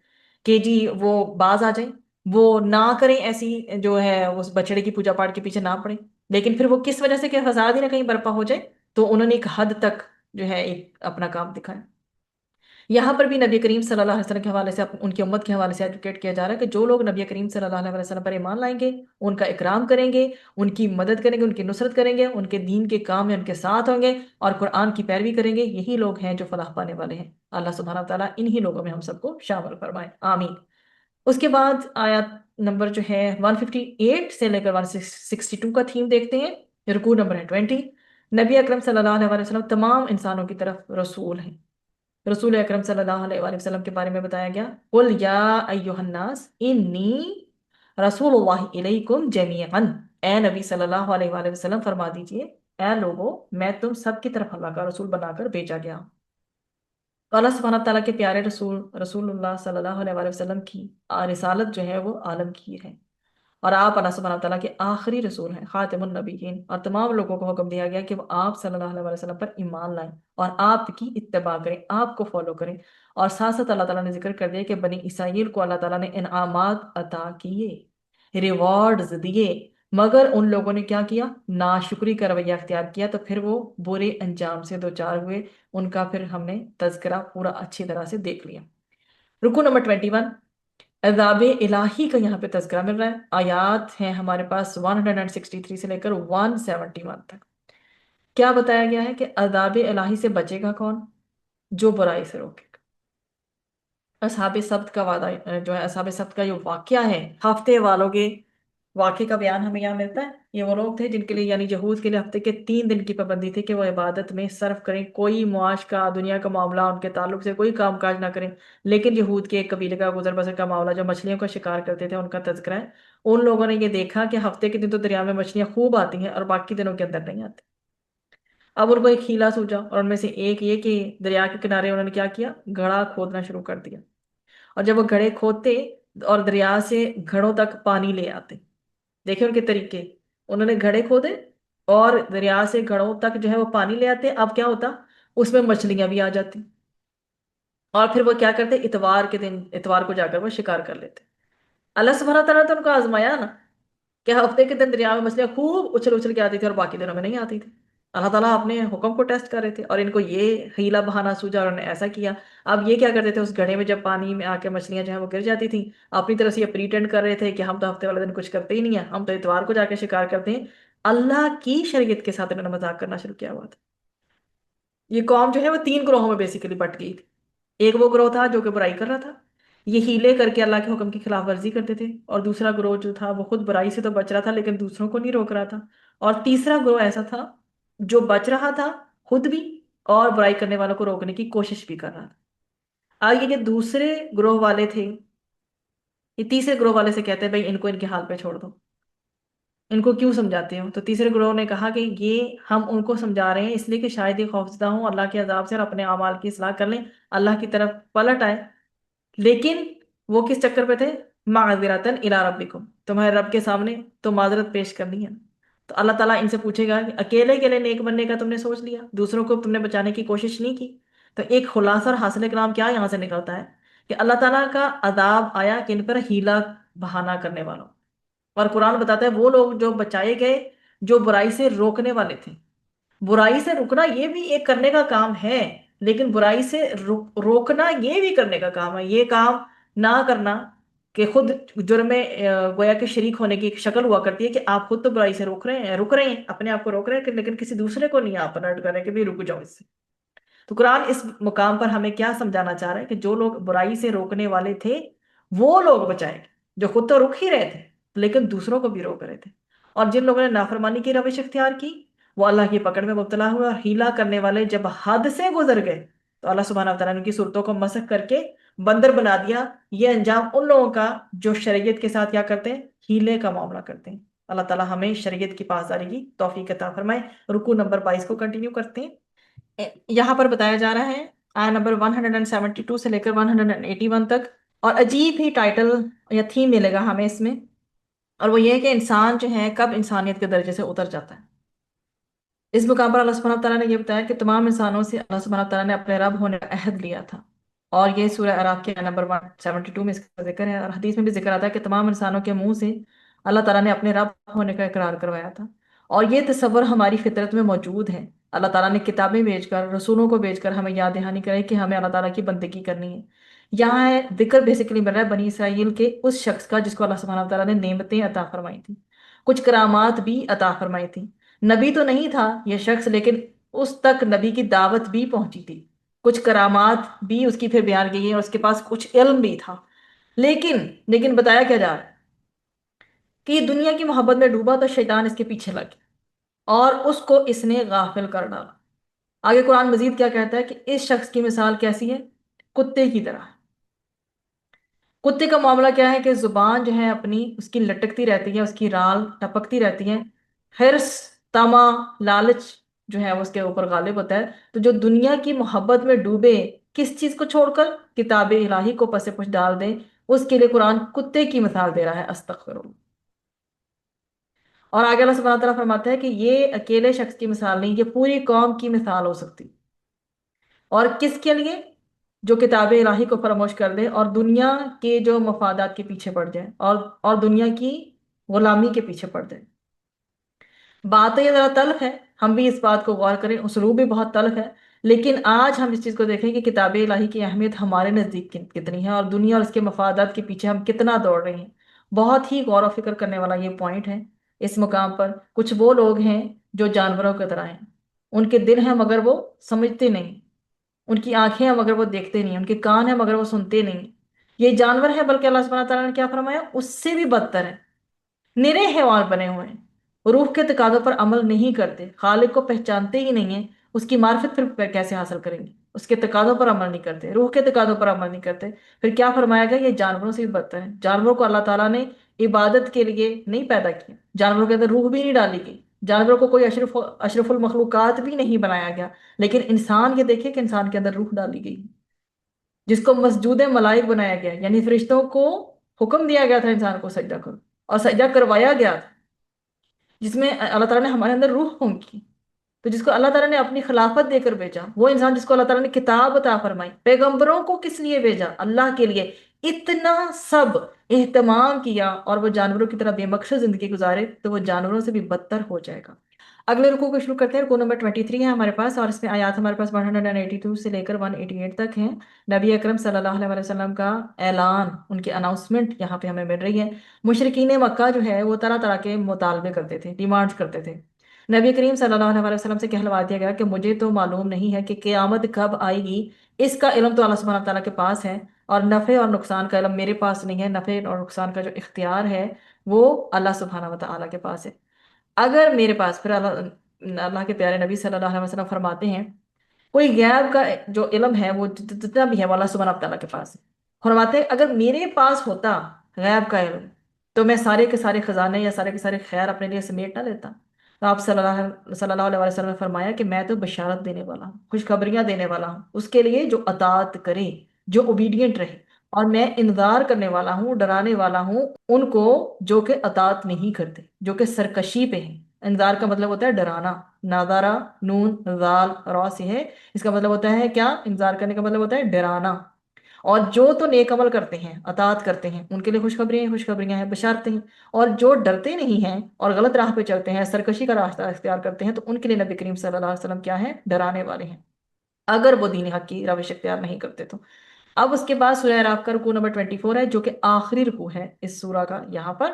کہ جی وہ باز آ جائیں، وہ نہ کریں ایسی جو ہے اس بچڑے کی پوجا پاٹ کے پیچھے نہ پڑیں، لیکن پھر وہ کس وجہ سے کہ فساد ہی نہ کہیں برپا ہو جائے، تو انہوں نے ایک حد تک جو ہے ایک اپنا کام دکھایا۔ یہاں پر بھی نبی کریم صلی اللہ علیہ وسلم کے حوالے سے ان کی امت کے حوالے سے ایجوکیٹ کیا جا رہا ہے کہ جو لوگ نبی کریم صلی اللہ علیہ وسلم پر ایمان لائیں گے، ان کا اکرام کریں گے، ان کی مدد کریں گے، ان کی نصرت کریں گے، ان کے دین کے کام میں ان کے ساتھ ہوں گے اور قرآن کی پیروی کریں گے، یہی لوگ ہیں جو فلاح پانے والے ہیں۔ اللہ سبحانہ تعالیٰ انہی لوگوں میں ہم سب کو شامل فرمائے، آمین۔ اس کے بعد آیت نمبر جو ہے 158 سے لے کر 162 کا تھیم دیکھتے ہیں۔ رکوع نمبر ہے 20۔ نبی اکرم صلی اللہ علیہ وسلم تمام انسانوں کی طرف رسول ہیں۔ رسول اکرم صلی اللہ علیہ وآلہ وسلم کے بارے میں بتایا گیا، قل یا ایھا الناس انی رسول اللہ الیکم جمیعا، اے نبی صلی اللہ علیہ وآلہ وسلم فرما دیجئے، اے لوگو میں تم سب کی طرف اللہ کا رسول بنا کر بھیجا گیا ہوں۔ تو اللہ سبحانہ تعالیٰ کے پیارے رسول رسول اللہ صلی اللہ علیہ وآلہ وسلم کی رسالت جو ہے وہ عالمگیر ہے، اور آپ اللہ سبحانہ تعالیٰ کے آخری رسول ہیں، خاتم النبیین، اور تمام لوگوں کو حکم دیا گیا کہ وہ آپ صلی اللہ علیہ وسلم پر ایمان لائیں اور آپ کی اتباع کریں، آپ کو فالو کریں۔ اور ساتھ ساتھ اللہ تعالیٰ نے ذکر کر دیا کہ بنی اسرائیل کو اللہ تعالیٰ نے انعامات عطا کیے، ریوارڈز دیے، مگر ان لوگوں نے کیا کیا؟ ناشکری کا رویہ اختیار کیا، تو پھر وہ برے انجام سے دوچار ہوئے۔ ان کا پھر ہم نے تذکرہ پورا اچھی طرح سے دیکھ لیا۔ رکو نمبر 21، عذاب الہی کا یہاں پہ تذکرہ مل رہا ہے۔ آیات ہیں ہمارے پاس 163 سے لے کر 171 تک۔ کیا بتایا گیا ہے کہ عذاب الہی سے بچے گا کون؟ جو برائی سے روکے گا۔ اصحاب سبت کا وعدہ جو ہے، اصحاب سبت کا جو واقعہ ہے، ہفتے والوں کے واقعے کا بیان ہمیں یہاں ملتا ہے۔ یہ وہ لوگ تھے جن کے لیے، یعنی یہود کے لیے ہفتے کے 3 دن کی پابندی تھی کہ وہ عبادت میں صرف کریں، کوئی معاش کا دنیا کا معاملہ ان کے تعلق سے کوئی کام کاج نہ کریں۔ لیکن یہود کے ایک قبیلے کا گزر بسر کا معاملہ، جو مچھلیوں کا شکار کرتے تھے، ان کا تذکرہ ہے۔ ان لوگوں نے یہ دیکھا کہ ہفتے کے دن تو دریا میں مچھلیاں خوب آتی ہیں اور باقی دنوں کے اندر نہیں آتی۔ اب ان کو ایک ہیلا سوچا، اور ان میں سے ایک یہ کہ دریا کے کنارے انہوں نے کیا کیا؟ گھڑا کھودنا شروع کر دیا، اور جب وہ گھڑے کھودتے اور دریا سے گھڑوں تک پانی لے آتے، دیکھیں ان کے طریقے، انہوں نے گھڑے کھودے اور دریا سے گھڑوں تک جو ہے وہ پانی لے آتے۔ اب کیا ہوتا؟ اس میں مچھلیاں بھی آ جاتی، اور پھر وہ کیا کرتے؟ اتوار کے دن، اتوار کو جا کر وہ شکار کر لیتے۔ اللہ سبحانہ تعالیٰ نے تو ان کو آزمایا نا، کہ ہفتے کے دن دریا میں مچھلیاں خوب اچھل اچھل کے آتی تھی اور باقی دنوں میں نہیں آتی تھی۔ اللہ تعالیٰ اپنے حکم کو ٹیسٹ کر رہے تھے، اور ان کو یہ ہیلا بہانا سوجا اور انہوں نے ایسا کیا۔ اب یہ کیا کرتے تھے؟ اس گھڑے میں جب پانی میں آ کے مچھلیاں جو ہیں وہ گر جاتی تھیں، اپنی طرف سے یہ پریٹینڈ کر رہے تھے کہ ہم تو ہفتے والے دن کچھ کرتے ہی نہیں ہیں، ہم تو اتوار کو جا کے شکار کرتے ہیں۔ اللہ کی شریعت کے ساتھ انہوں نے مذاق کرنا شروع کیا ہوا تھا۔ یہ قوم جو ہے وہ 3 گروہوں میں بیسیکلی بٹ گئی تھی۔ ایک وہ گروہ تھا جو کہ برائی کر رہا تھا، یہ ہیلے کر کے اللہ کے حکم کی خلاف ورزی کرتے تھے، اور دوسرا گروہ جو تھا وہ خود برائی سے تو بچ رہا تھا لیکن دوسروں کو نہیں روک رہا تھا، اور تیسرا گروہ ایسا تھا جو بچ رہا تھا خود بھی اور برائی کرنے والوں کو روکنے کی کوشش بھی کر رہا تھا۔ آگے یہ دوسرے گروہ والے تھے، یہ تیسرے گروہ والے سے کہتے ہیں بھائی ان کو ان کے حال پہ چھوڑ دو، ان کو کیوں سمجھاتے ہو؟ تو تیسرے گروہ نے کہا کہ یہ ہم ان کو سمجھا رہے ہیں اس لیے کہ شاید یہ خوفزدہ ہوں اللہ کے عذاب سے اور اپنے اعمال کی اصلاح کر لیں، اللہ کی طرف پلٹ آئے۔ لیکن وہ کس چکر پہ تھے؟ معذرتاً الی ربکم، تمہارے رب کے سامنے تو معذرت پیش کرنی ہے۔ تو اللہ تعالیٰ ان سے پوچھے گا کہ اکیلے اکیلے نیک بننے کا تم نے سوچ لیا، دوسروں کو تم نے بچانے کی کوشش نہیں کی؟ تو ایک خلاصہ اور حاصل کلام کیا یہاں سے نکلتا ہے کہ اللہ تعالیٰ کا عذاب آیا کن پر؟ ہیلا بہانہ کرنے والوں۔ اور قرآن بتاتا ہے وہ لوگ جو بچائے گئے جو برائی سے روکنے والے تھے۔ برائی سے رکنا یہ بھی ایک کرنے کا کام ہے، لیکن برائی سے روکنا یہ بھی کرنے کا کام ہے۔ یہ کام نہ کرنا کہ خود جرم میں گویا کہ شریک ہونے کی ایک شکل ہوا کرتی ہے کہ آپ خود تو برائی سے رک رہے ہیں، اپنے آپ کو روک رہے ہیں، لیکن کسی دوسرے کو نہیں آپ الرٹ کر رہے کہ بھی رک جاؤ اس سے۔ تو قرآن اس مقام پر ہمیں کیا سمجھانا چاہ رہا ہے کہ جو لوگ برائی سے روکنے والے تھے وہ لوگ بچائے گئے، جو خود تو رک ہی رہے تھے لیکن دوسروں کو بھی روک رہے تھے۔ اور جن لوگوں نے نافرمانی کی روش اختیار کی وہ اللہ کی پکڑ میں مبتلا ہوئے، اور ہیلا کرنے والے جب حد سے گزر گئے تو اللہ سبحانہ وتعالیٰ نے ان کی صورتوں کو مسخ کر کے بندر بنا دیا۔ یہ انجام ان لوگوں کا جو شریعت کے ساتھ کیا کرتے ہیں؟ ہیلے کا معاملہ کرتے ہیں۔ اللہ تعالیٰ ہمیں شریعت کی پاسداری کی توفیق عطا فرمائے۔ رکوع نمبر 22 کو کنٹینیو کرتے ہیں۔ یہاں پر بتایا جا رہا ہے آیت نمبر 172 سے لے کر 181 تک، اور عجیب ہی ٹائٹل یا تھیم ملے گا ہمیں اس میں، اور وہ یہ ہے کہ انسان جو ہے کب انسانیت کے درجے سے اتر جاتا ہے۔ اس مقام پر اللہ سبحانہ تعالیٰ نے یہ بتایا کہ تمام انسانوں سے اللہ سبحانہ تعالیٰ نے اپنے رب ہونے کا عہد لیا تھا، اور یہ سورہ اعراف کے نمبر 172 میں اس کا ذکر ہے، اور حدیث میں بھی ذکر آتا ہے کہ تمام انسانوں کے منہ سے اللہ تعالیٰ نے اپنے رب ہونے کا اقرار کروایا تھا، اور یہ تصور ہماری فطرت میں موجود ہے۔ اللہ تعالیٰ نے کتابیں بھیج کر، رسولوں کو بھیج کر ہمیں یاد دہانی کرے کہ ہمیں اللہ تعالیٰ کی بندگی کرنی ہے۔ یہاں ہے ذکر بیسیکلی مل رہا ہے بنی اسرائیل کے اس شخص کا جس کو اللہ سبحانہ تعالیٰ نے نعمتیں عطا فرمائی تھیں، کچھ کرامات بھی عطا فرمائی تھیں۔ نبی تو نہیں تھا یہ شخص، لیکن اس تک نبی کی دعوت بھی پہنچی تھی، کچھ کرامات بھی اس کی پھر بیان کی گئی، اور اس کے پاس کچھ علم بھی تھا۔ لیکن بتایا کیا جا رہا ہے کہ یہ دنیا کی محبت میں ڈوبا تو شیطان اس کے پیچھے لگ گیا اور اس کو اس نے غافل کر ڈالا۔ آگے قرآن مزید کیا کہتا ہے کہ اس شخص کی مثال کیسی ہے؟ کتے کی طرح ہے۔ کتے کا معاملہ کیا ہے کہ زبان جو ہے اپنی اس کی لٹکتی رہتی ہے، اس کی رال ٹپکتی رہتی ہے، حرص، طمع، لالچ جو ہے وہ اس کے اوپر غالب ہوتا ہے۔ تو جو دنیا کی محبت میں ڈوبے، کس چیز کو چھوڑ کر؟ کتاب الہی کو پس پش ڈال دیں، اس کے لیے قرآن کتے کی مثال دے رہا ہے، استغفر اللہ۔ اور آگے اللہ سبحانہ وتعالیٰ فرماتا ہے کہ یہ اکیلے شخص کی مثال نہیں، یہ پوری قوم کی مثال ہو سکتی۔ اور کس کے لیے؟ جو کتاب الہی کو فراموش کر دے اور دنیا کے جو مفادات کے پیچھے پڑ جائے اور دنیا کی غلامی کے پیچھے پڑ جائے۔ بات تو یہ ذرا تلخ ہے، ہم بھی اس بات کو غور کریں، اسلوب بھی بہت تلخ ہے، لیکن آج ہم اس چیز کو دیکھیں کہ کتاب الہی کی اہمیت ہمارے نزدیک کتنی ہے اور دنیا اور اس کے مفادات کے پیچھے ہم کتنا دوڑ رہے ہیں۔ بہت ہی غور و فکر کرنے والا یہ پوائنٹ ہے۔ اس مقام پر کچھ وہ لوگ ہیں جو جانوروں کی طرح ہیں، ان کے دل ہیں مگر وہ سمجھتے نہیں، ان کی آنکھیں ہیں مگر وہ دیکھتے نہیں، ان کے کان ہیں مگر وہ سنتے نہیں۔ یہ جانور ہے، بلکہ اللہ سبحانہ تعالیٰ نے کیا فرمایا؟ اس سے بھی بدتر ہے، نرے حیوان بنے ہوئے ہیں، روح کے تقاضوں پر عمل نہیں کرتے، خالق کو پہچانتے ہی نہیں ہیں، اس کی معرفت پھر کیسے حاصل کریں گے؟ اس کے تقاضوں پر عمل نہیں کرتے، روح کے تقاضوں پر عمل نہیں کرتے۔ پھر کیا فرمایا گیا؟ یہ جانوروں سے بھی بدتر ہے۔ جانوروں کو اللہ تعالیٰ نے عبادت کے لیے نہیں پیدا کیا، جانوروں کے اندر روح بھی نہیں ڈالی گئی، جانوروں کو کوئی اشرف المخلوقات بھی نہیں بنایا گیا، لیکن انسان یہ دیکھے کہ انسان کے اندر روح ڈالی گئی، جس کو مسجود ملائک بنایا گیا، یعنی فرشتوں کو حکم دیا گیا تھا انسان کو سجدہ کرو، اور سجدہ کروایا گیا تھا، جس میں اللہ تعالیٰ نے ہمارے اندر روح پھونکی۔ تو جس کو اللہ تعالیٰ نے اپنی خلافت دے کر بھیجا، وہ انسان جس کو اللہ تعالیٰ نے کتاب عطا فرمائی، پیغمبروں کو کس لیے بھیجا؟ اللہ کے لیے، اتنا سب اہتمام کیا اور وہ جانوروں کی طرح بے مقصد زندگی گزارے تو وہ جانوروں سے بھی بدتر ہو جائے گا۔ اگلے رکوع کو شروع کرتے ہیں۔ رکوع نمبر 23 ہے ہمارے پاس، اور اس میں آیات ہمارے پاس 182 سے لے کر 188 تک ہیں۔ نبی اکرم صلی اللہ علیہ وسلم کا اعلان، ان کی اناؤنسمنٹ یہاں پہ ہمیں مل رہی ہے۔ مشرکین مکہ جو ہے وہ طرح طرح کے مطالبے کرتے تھے، ڈیمانڈز کرتے تھے۔ نبی کریم صلی اللہ علیہ وسلم سے کہلوا دیا گیا کہ مجھے تو معلوم نہیں ہے کہ قیامت کب آئے گی، اس کا علم تو اللہ سبحانہ تعالیٰ کے پاس ہے، اور نفع اور نقصان کا علم میرے پاس نہیں ہے، نفع اور نقصان کا جو اختیار ہے وہ اللہ سبحانہ تعالیٰ کے پاس ہے۔ اگر میرے پاس، پھر اللہ کے پیارے نبی صلی اللہ علیہ وسلم فرماتے ہیں، کوئی غیب کا جو علم ہے وہ جتنا بھی ہے وہ اللہ سبحانہ تعالیٰ کے پاس ہے۔ فرماتے ہیں اگر میرے پاس ہوتا غیب کا علم تو میں سارے کے سارے خزانے یا سارے کے سارے خیر اپنے لیے سمیٹ نہ لیتا۔ تو آپ صلی اللہ علیہ وسلم نے فرمایا کہ میں تو بشارت دینے والا ہوں، خوشخبریاں دینے والا ہوں اس کے لیے جو اطاعت کرے، جو اوبیڈینٹ رہے، اور میں انذار کرنے والا ہوں، ڈرانے والا ہوں ان کو جو کہ اطاعت نہیں کرتے، جو کہ سرکشی پہ ہیں۔ انذار کا مطلب ہوتا ہے ڈرانا، نادارا نون زال را سے ہے، اس کا مطلب ہوتا ہے کیا؟ انذار کرنے کا مطلب ہوتا ہے ڈرانا۔ اور جو تو نیک عمل کرتے ہیں، اطاعت کرتے ہیں، ان کے لیے خوشخبریاں ہیں، بشارتیں ہیں۔ اور جو ڈرتے نہیں ہیں اور غلط راہ پہ چلتے ہیں، سرکشی کا راستہ اختیار کرتے ہیں، تو ان کے لیے نبی کریم صلی اللہ علیہ وسلم کیا ہے؟ ڈرانے والے ہیں، اگر وہ دین حق کی روش اختیار نہیں کرتے تو۔ اب اس کے بعد سورہ اعراف کا رکوع نمبر 24 ہے، جو کہ آخری رکوع ہے اس سورہ کا یہاں پر،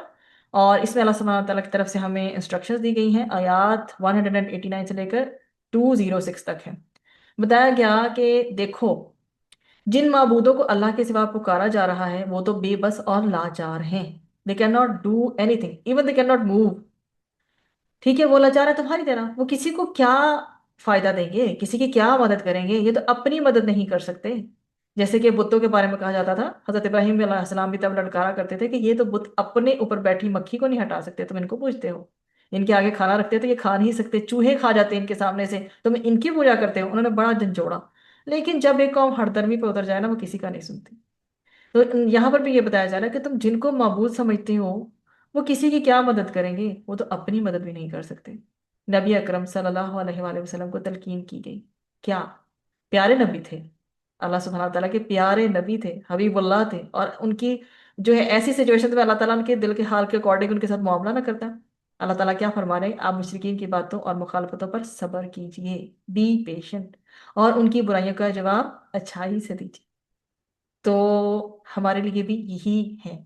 اور اس میں اللہ سبحانہ تعالیٰ کی طرف سے ہمیں انسٹرکشنز دی گئی ہیں۔ آیات 189 سے لے کر 206 تک ہے۔ بتایا گیا کہ دیکھو، جن معبودوں کو اللہ کے سوا پکارا جا رہا ہے وہ تو بے بس اور لاچار ہیں۔ they cannot do anything, even they cannot move۔ ٹھیک ہے، وہ لاچار ہے تمہاری طرح، وہ کسی کو کیا فائدہ دیں گے، کسی کی کیا مدد کریں گے؟ یہ تو اپنی مدد نہیں کر سکتے۔ جیسے کہ بتوں کے بارے میں کہا جاتا تھا، حضرت ابراہیم علیہ السلام بھی تب لڑکارا کرتے تھے کہ یہ تو بت اپنے اوپر بیٹھی مکھی کو نہیں ہٹا سکتے، تم ان کو پوجتے ہو، ان کے آگے کھانا رکھتے تو یہ کھا نہیں سکتے، چوہے کھا جاتے ان کے سامنے سے، تم ان کی پوجا کرتے ہو۔ انہوں نے بڑا جھنجھوڑا، لیکن جب ایک قوم ہر درمی پہ اتر جائے نا، وہ کسی کا نہیں سنتی۔ تو یہاں پر بھی یہ بتایا جا رہا ہے کہ تم جن کو معبود سمجھتے ہو وہ کسی کی کیا مدد کریں گے، وہ تو اپنی مدد بھی نہیں کر سکتے۔ نبی اکرم صلی اللہ علیہ وآلہ وسلم کو تلقین کی گئی، کیا پیارے نبی تھے، اللہ سبحانہ تعالیٰ کے پیارے نبی تھے، حبیب اللہ تھے، اور ان کی جو ہے ایسی سچویشن میں اللہ تعالیٰ ان کے دل کے حال کے اکارڈنگ ان کے ساتھ معاملہ نہ کرتا۔ اللہ تعالیٰ کیا فرما رہے ہیں؟ آپ مشرکین کی باتوں اور مخالفتوں پر صبر کیجئے، بی پیشنٹ، اور ان کی برائیوں کا جواب اچھائی سے دیجیے۔ تو ہمارے لیے بھی یہی ہے،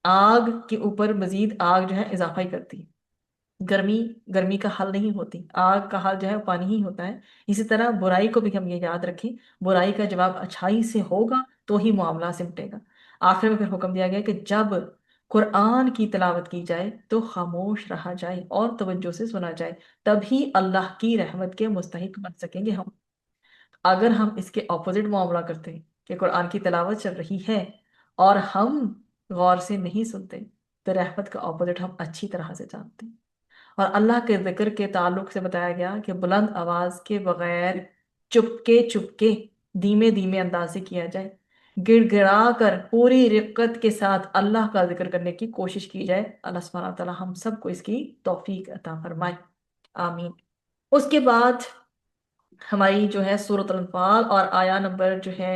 آگ کے اوپر مزید آگ جو ہے اضافہ ہی کرتی ہے۔ گرمی گرمی کا حل نہیں ہوتی، آگ کا حل جو ہے پانی ہی ہوتا ہے۔ اسی طرح برائی کو بھی ہم یہ یاد رکھیں، برائی کا جواب اچھائی سے ہوگا تو ہی معاملہ سمٹے گا۔ آخر میں پھر حکم دیا گیا کہ جب قرآن کی تلاوت کی جائے تو خاموش رہا جائے اور توجہ سے سنا جائے، تبھی اللہ کی رحمت کے مستحق بن سکیں گے ہم۔ اگر ہم اس کے اپوزٹ معاملہ کرتے ہیں کہ قرآن کی تلاوت چل رہی ہے اور ہم غور سے نہیں سنتے، تو رحمت کا اپوزٹ ہم اچھی طرح سے جانتے ہیں۔ اور اللہ کے ذکر کے تعلق سے بتایا گیا کہ بلند آواز کے بغیر چپکے چپکے دھیمے دھیمے انداز سے کیا جائے، گڑ گڑا کر پوری رقت کے ساتھ اللہ کا ذکر کرنے کی کوشش کی جائے۔ اللہ سبحانہ تعالیٰ ہم سب کو اس کی توفیق عطا فرمائے، آمین۔ اس کے بعد ہماری جو ہے سورۃ الانفال اور آیا نمبر جو ہے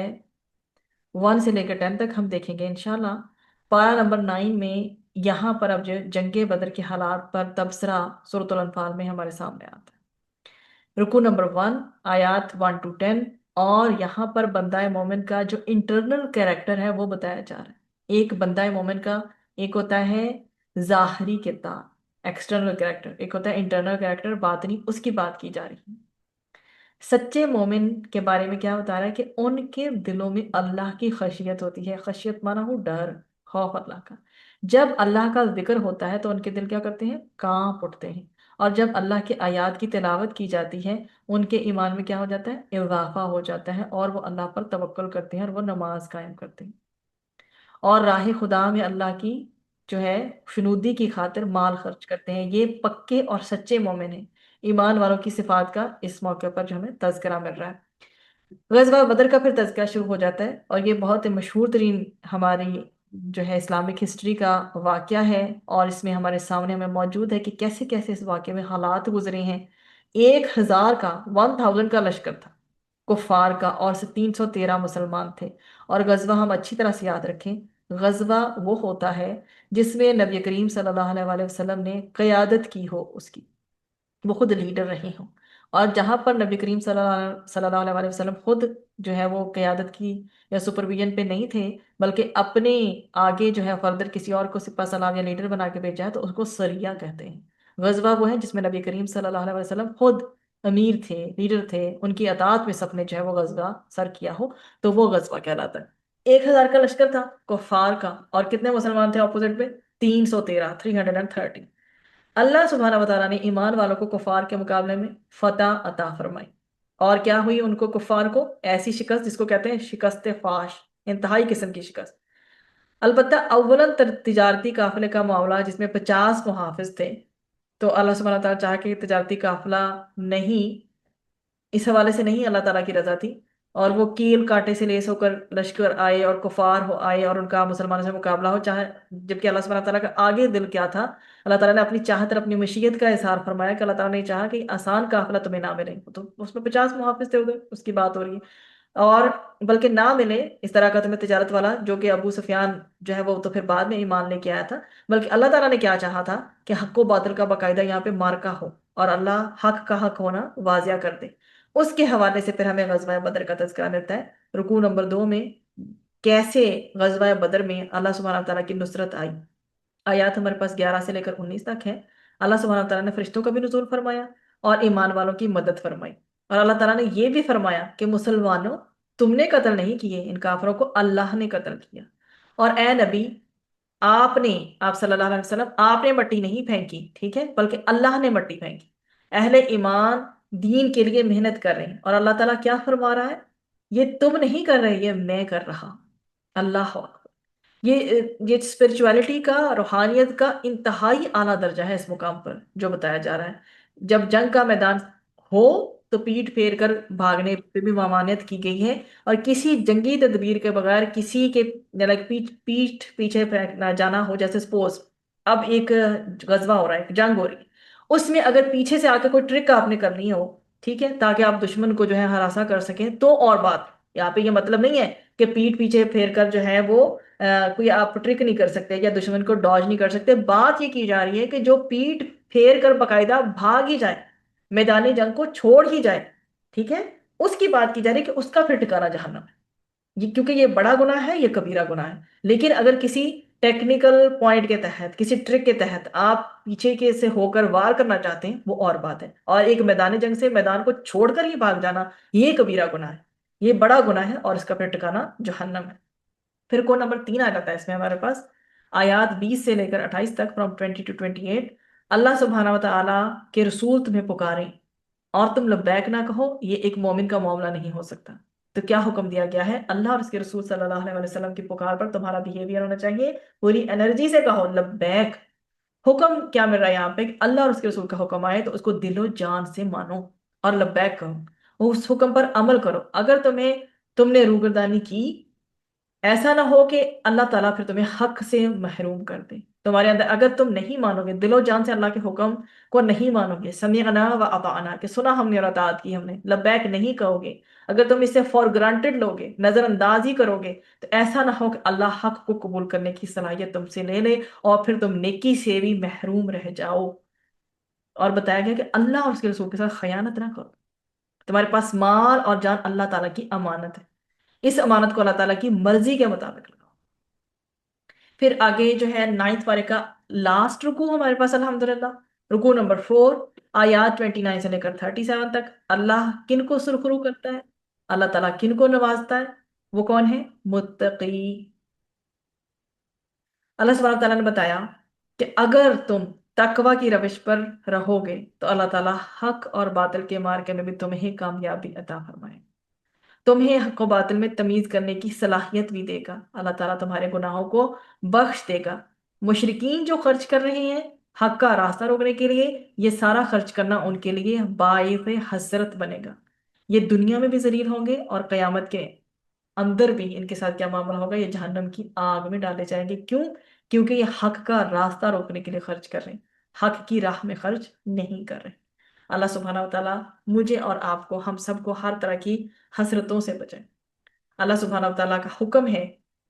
1 سے لے کر 10 تک ہم دیکھیں گے انشاءاللہ۔ پارہ نمبر 9 میں یہاں پر اب جو جنگ بدر کے حالات پر تبصرہ سورۃ الانفال میں ہمارے سامنے آتا ہے۔ رکوع نمبر 1 آیات 1 to 10، اور یہاں پر بندہ مومن کا جو انٹرنل کیریکٹر ہے وہ بتایا جا رہا ہے۔ ایک بندہ مومن کا ایک ہوتا ہے ظاہری کردار، ایکسٹرنل کیریکٹر، ایک ہوتا ہے انٹرنل کیریکٹر، باطنی، اس کی بات کی جا رہی ہے۔ سچے مومن کے بارے میں کیا بتا رہا ہے کہ ان کے دلوں میں اللہ کی خشیت ہوتی ہے۔ خشیت مانا ہو ڈر، خوف اللہ کا۔ جب اللہ کا ذکر ہوتا ہے تو ان کے دل کیا کرتے ہیں؟ کانپ اٹھتے ہیں۔ اور جب اللہ کے آیات کی تلاوت کی جاتی ہے ان کے ایمان میں کیا ہو جاتا ہے؟ اضافہ ہو جاتا ہے، اور وہ اللہ پر توکل کرتے ہیں اور وہ نماز قائم کرتے ہیں، اور راہ خدا میں اللہ کی جو ہے شنودی کی خاطر مال خرچ کرتے ہیں۔ یہ پکے اور سچے مومن ہیں۔ ایمان والوں کی صفات کا اس موقع پر جو ہمیں تذکرہ مل رہا ہے۔ غزوہ بدر کا پھر تذکرہ شروع ہو جاتا ہے، اور یہ بہت مشہور ترین ہماری جو ہے اسلامک ہسٹری کا واقعہ ہے، اور اس میں ہمارے سامنے ہمیں موجود ہے کہ کیسے کیسے اس واقعے میں حالات گزرے ہیں۔ 1000 کا 1000 کا لشکر تھا کفار کا، اور 313 مسلمان تھے۔ اور غزوہ ہم اچھی طرح سے یاد رکھیں، غزوہ وہ ہوتا ہے جس میں نبی کریم صلی اللہ علیہ وآلہ وسلم نے قیادت کی ہو، اس کی وہ خود لیڈر رہے ہوں، اور جہاں پر نبی کریم صلی اللہ علیہ وآلہ وسلم خود جو ہے وہ قیادت کی یا سپرویژن پہ نہیں تھے، بلکہ اپنے آگے جو ہے فردر کسی اور کو سپہ سالار یا لیڈر بنا کے بھیجا ہے، تو اس کو سریہ کہتے ہیں۔ غزوہ وہ ہے جس میں نبی کریم صلی اللہ علیہ وسلم خود امیر تھے، لیڈر تھے، ان کی اطاعت میں سب نے جو ہے وہ غزوہ سر کیا ہو، تو وہ غزوہ کہلاتا ہے۔ 1000 کا لشکر تھا کفار کا، اور کتنے مسلمان تھے اپوزٹ پہ؟ 313، 330۔ اللہ سبحانہ وتعالیٰ نے ایمان والوں کو کفار کے مقابلے میں فتح عطا فرمائی، اور کیا ہوئی ان کو؟ کفار کو ایسی شکست جس کو کہتے ہیں شکست فاش، انتہائی قسم کی شکست۔ البتہ اولاً تجارتی قافلے کا معاملہ جس میں 50 محافظ تھے، تو اللہ سبحانہ وتعالیٰ چاہ کے تجارتی قافلہ نہیں، اس حوالے سے نہیں اللہ تعالیٰ کی رضا تھی، اور وہ کیل کاٹے سے لیس ہو کر لشکر آئے اور کفار ہو آئے اور ان کا مسلمانوں سے مقابلہ ہو، چاہے جبکہ اللہ سبحانہ تعالیٰ کا آگے دل کیا تھا؟ اللہ تعالیٰ نے اپنی چاہت اور اپنی مشیت کا اظہار فرمایا کہ اللہ تعالیٰ نے چاہا کہ آسان قافلہ تمہیں نہ ملے، تو اس میں 50 محافظ تھے ادھر، اس کی بات ہو رہی ہے، اور بلکہ نہ ملے اس طرح کا تمہیں تجارت والا، جو کہ ابو سفیان جو ہے وہ تو پھر بعد میں ایمان لے کے آیا تھا، بلکہ اللہ تعالیٰ نے کیا چاہا تھا کہ حق و باطل کا باقاعدہ یہاں پہ مارکا ہو، اور اللہ حق کا حق ہونا واضح کر دے۔ اس کے حوالے سے پھر ہمیں غزوہ بدر کا تذکرہ ملتا ہے۔ رکوع نمبر 2 میں کیسے غزوہ بدر میں اللہ سبحانہ تعالیٰ کی نصرت آئی۔ آیات ہمارے پاس 11 سے لے کر 19 تک ہے۔ اللہ سبحانہ تعالیٰ نے فرشتوں کا بھی نزول فرمایا اور ایمان والوں کی مدد فرمائی، اور اللہ تعالیٰ نے یہ بھی فرمایا کہ مسلمانوں، تم نے قتل نہیں کیے ان کافروں کو، اللہ نے قتل کیا، اور اے نبی آپ صلی اللہ علیہ وسلم آپ نے مٹی نہیں پھینکی، ٹھیک ہے، بلکہ اللہ نے مٹی پھینکی۔ اہل ایمان دین کے لیے محنت کر رہے ہیں، اور اللہ تعالیٰ کیا فرما رہا ہے؟ یہ تم نہیں کر رہے، یہ میں کر رہا، اللہ اکبر۔ یہ اسپرچویلٹی کا، روحانیت کا انتہائی اعلیٰ درجہ ہے اس مقام پر جو بتایا جا رہا ہے۔ جب جنگ کا میدان ہو تو پیٹ پھیر کر بھاگنے پہ بھی ممانعت کی گئی ہے، اور کسی جنگی تدبیر کے بغیر کسی کے پیٹھ پیچھے پھینکنا جانا ہو، جیسے سپوز اب ایک غزوہ ہو رہا ہے، ایک جنگ ہو رہی ہے، اس میں اگر پیچھے سے آ کے کوئی ٹرک آپ نے کرنی ہو، ٹھیک ہے، تاکہ آپ دشمن کو جو ہے ہراساں کر سکیں، تو اور بات، یہاں پہ یہ مطلب نہیں ہے کہ پیٹھ پیچھے پھیر کر جو ہے وہ کوئی آپ ٹرک نہیں کر سکتے یا دشمن کو ڈاج نہیں کر سکتے۔ بات یہ کی جا رہی ہے کہ جو پیٹھ پھیر کر باقاعدہ بھاگ ہی جائے، میدان جنگ کو چھوڑ ہی جائے، ٹھیک ہے، اس کی بات کی جا رہی ہے کہ اس کا پھر ٹھکانہ جہنم ہے۔ کیونکہ یہ بڑا گناہ ہے، یہ کبیرہ گناہ ہے، لیکن اگر کسی ٹیکنیکل پوائنٹ کے تحت، کسی ٹرک کے تحت آپ پیچھے کے سے ہو کر وار کرنا چاہتے ہیں، وہ اور بات ہے، اور ایک میدان جنگ سے میدان کو چھوڑ کر ہی بھاگ جانا، یہ کبیرہ گناہ ہے، یہ بڑا گناہ ہے، اور اس کا پھر ٹھکانہ جہنم ہے۔ پھر کو نمبر 3 آ جاتا ہے اس میں ہمارے پاس، آیات 20 سے لے کر 28 تک، فرام 20 to 28، اللہ سبحانہ و تعالیٰ کے رسول تمہیں پکاریں اور تم لبیک نہ کہو، یہ ایک مومن کا معاملہ نہیں ہو سکتا۔ تو کیا حکم دیا گیا ہے؟ اللہ اور اس کے رسول صلی اللہ علیہ وسلم کی پکار پر تمہارا بیہیویئر ہونا چاہیے، پوری انرجی سے کہو لبیک۔ حکم کیا مل رہا ہے یہاں پہ؟ کہ اللہ اور اس کے رسول کا حکم آئے تو اس کو دل و جان سے مانو اور لبیک کہو، اس حکم پر عمل کرو۔ اگر تم نے روگردانی کی، ایسا نہ ہو کہ اللہ تعالیٰ پھر تمہیں حق سے محروم کر دے تمہارے اندر۔ اگر تم نہیں مانو گے، دل و جان سے اللہ کے حکم کو نہیں مانو گے، سمعنا و اطعنا کہ سنا ہم نے اور اطاعت کی ہم نے، لبیک نہیں کہو گے، اگر تم اسے فار گرانٹڈ لوگے، نظر انداز ہی کرو گے، تو ایسا نہ ہو کہ اللہ حق کو قبول کرنے کی صلاحیت تم سے لے لے اور پھر تم نیکی سے بھی محروم رہ جاؤ۔ اور بتایا گیا کہ اللہ اور اس کے رسول کے ساتھ خیانت نہ کرو۔ تمہارے پاس مال اور جان اللہ تعالیٰ کی امانت ہے، اس امانت کو اللہ تعالیٰ کی مرضی کے مطابق لگاؤ۔ پھر آگے جو ہے 9 پارے کا لاسٹ رکوع ہمارے پاس الحمدللہ، رکوع نمبر 4، آیات 29 سے لے کر 37 تک۔ اللہ کن کو سرخرو کرتا ہے؟ اللہ تعالیٰ کن کو نوازتا ہے؟ وہ کون ہے؟ متقی۔ اللہ سبحانہ تعالیٰ نے بتایا کہ اگر تم تقوی کی روش پر رہو گے تو اللہ تعالیٰ حق اور باطل کے مارکے میں بھی تمہیں کامیابی عطا فرمائے، تمہیں حق و باطل میں تمیز کرنے کی صلاحیت بھی دے گا، اللہ تعالیٰ تمہارے گناہوں کو بخش دے گا۔ مشرکین جو خرچ کر رہے ہیں حق کا راستہ روکنے کے لیے، یہ سارا خرچ کرنا ان کے لیے باعث حسرت بنے گا، یہ دنیا میں بھی ذلیل ہوں گے اور قیامت کے اندر بھی ان کے ساتھ کیا معاملہ ہوگا؟ یہ جہنم کی آگ میں ڈالے جائیں گے۔ کیوں؟ کیونکہ یہ حق کا راستہ روکنے کے لیے خرچ کر رہے ہیں، حق کی راہ میں خرچ نہیں کر رہے۔ اللہ سبحانہ و تعالیٰ مجھے اور آپ کو، ہم سب کو ہر طرح کی حسرتوں سے بچائے۔ اللہ سبحانہ و تعالیٰ کا حکم ہے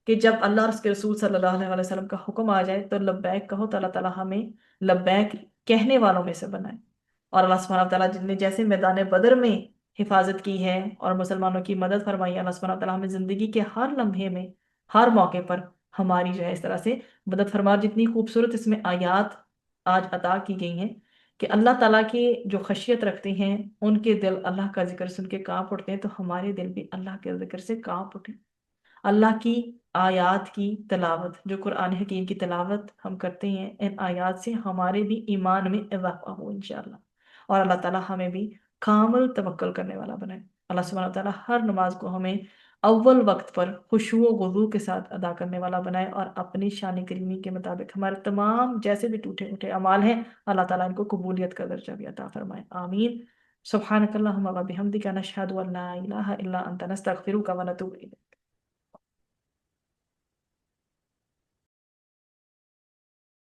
کہ جب اللہ اور اس کے رسول صلی اللہ علیہ وسلم کا حکم آ جائے تو لبیک کہو، تو اللہ تعالیٰ ہمیں لبیک کہنے والوں میں سے بنائے۔ اور اللہ سبحانہ و تعالیٰ جن نے جیسے میدان بدر میں حفاظت کی ہے اور مسلمانوں کی مدد فرمائی، اللہ سبحانہ و تعالیٰ ہمیں زندگی کے ہر لمحے میں، ہر موقع پر ہماری جو ہے اس طرح سے مدد فرما۔ جتنی خوبصورت اس میں آیات آج عطا کی گئی ہیں کہ اللہ تعالیٰ کی جو خشیت رکھتے ہیں ان کے دل اللہ کا ذکر سن کے کانپ اٹھتے ہیں، تو ہمارے دل بھی اللہ کے ذکر سے کانپ اٹھیں۔ اللہ کی آیات کی تلاوت، جو قرآن حکیم کی تلاوت ہم کرتے ہیں، ان آیات سے ہمارے بھی ایمان میں اضافہ ہو انشاءاللہ، اور اللہ تعالیٰ ہمیں بھی کامل توکل کرنے والا بنائے۔ اللہ سبحانہ و تعالیٰ ہر نماز کو ہمیں اول وقت پر خشوع و خضوع کے ساتھ ادا کرنے والا بنائے، اور اپنی شان کریمی کے مطابق ہمارے تمام جیسے بھی ٹوٹے ٹوٹے اعمال ہیں، اللہ تعالیٰ ان کو قبولیت کا درجہ بھی عطا فرمائے، آمین۔ سبحانک اللہم و بحمدک، نشہد ان لا الہ الا انت، نستغفرک و نتوب الیک۔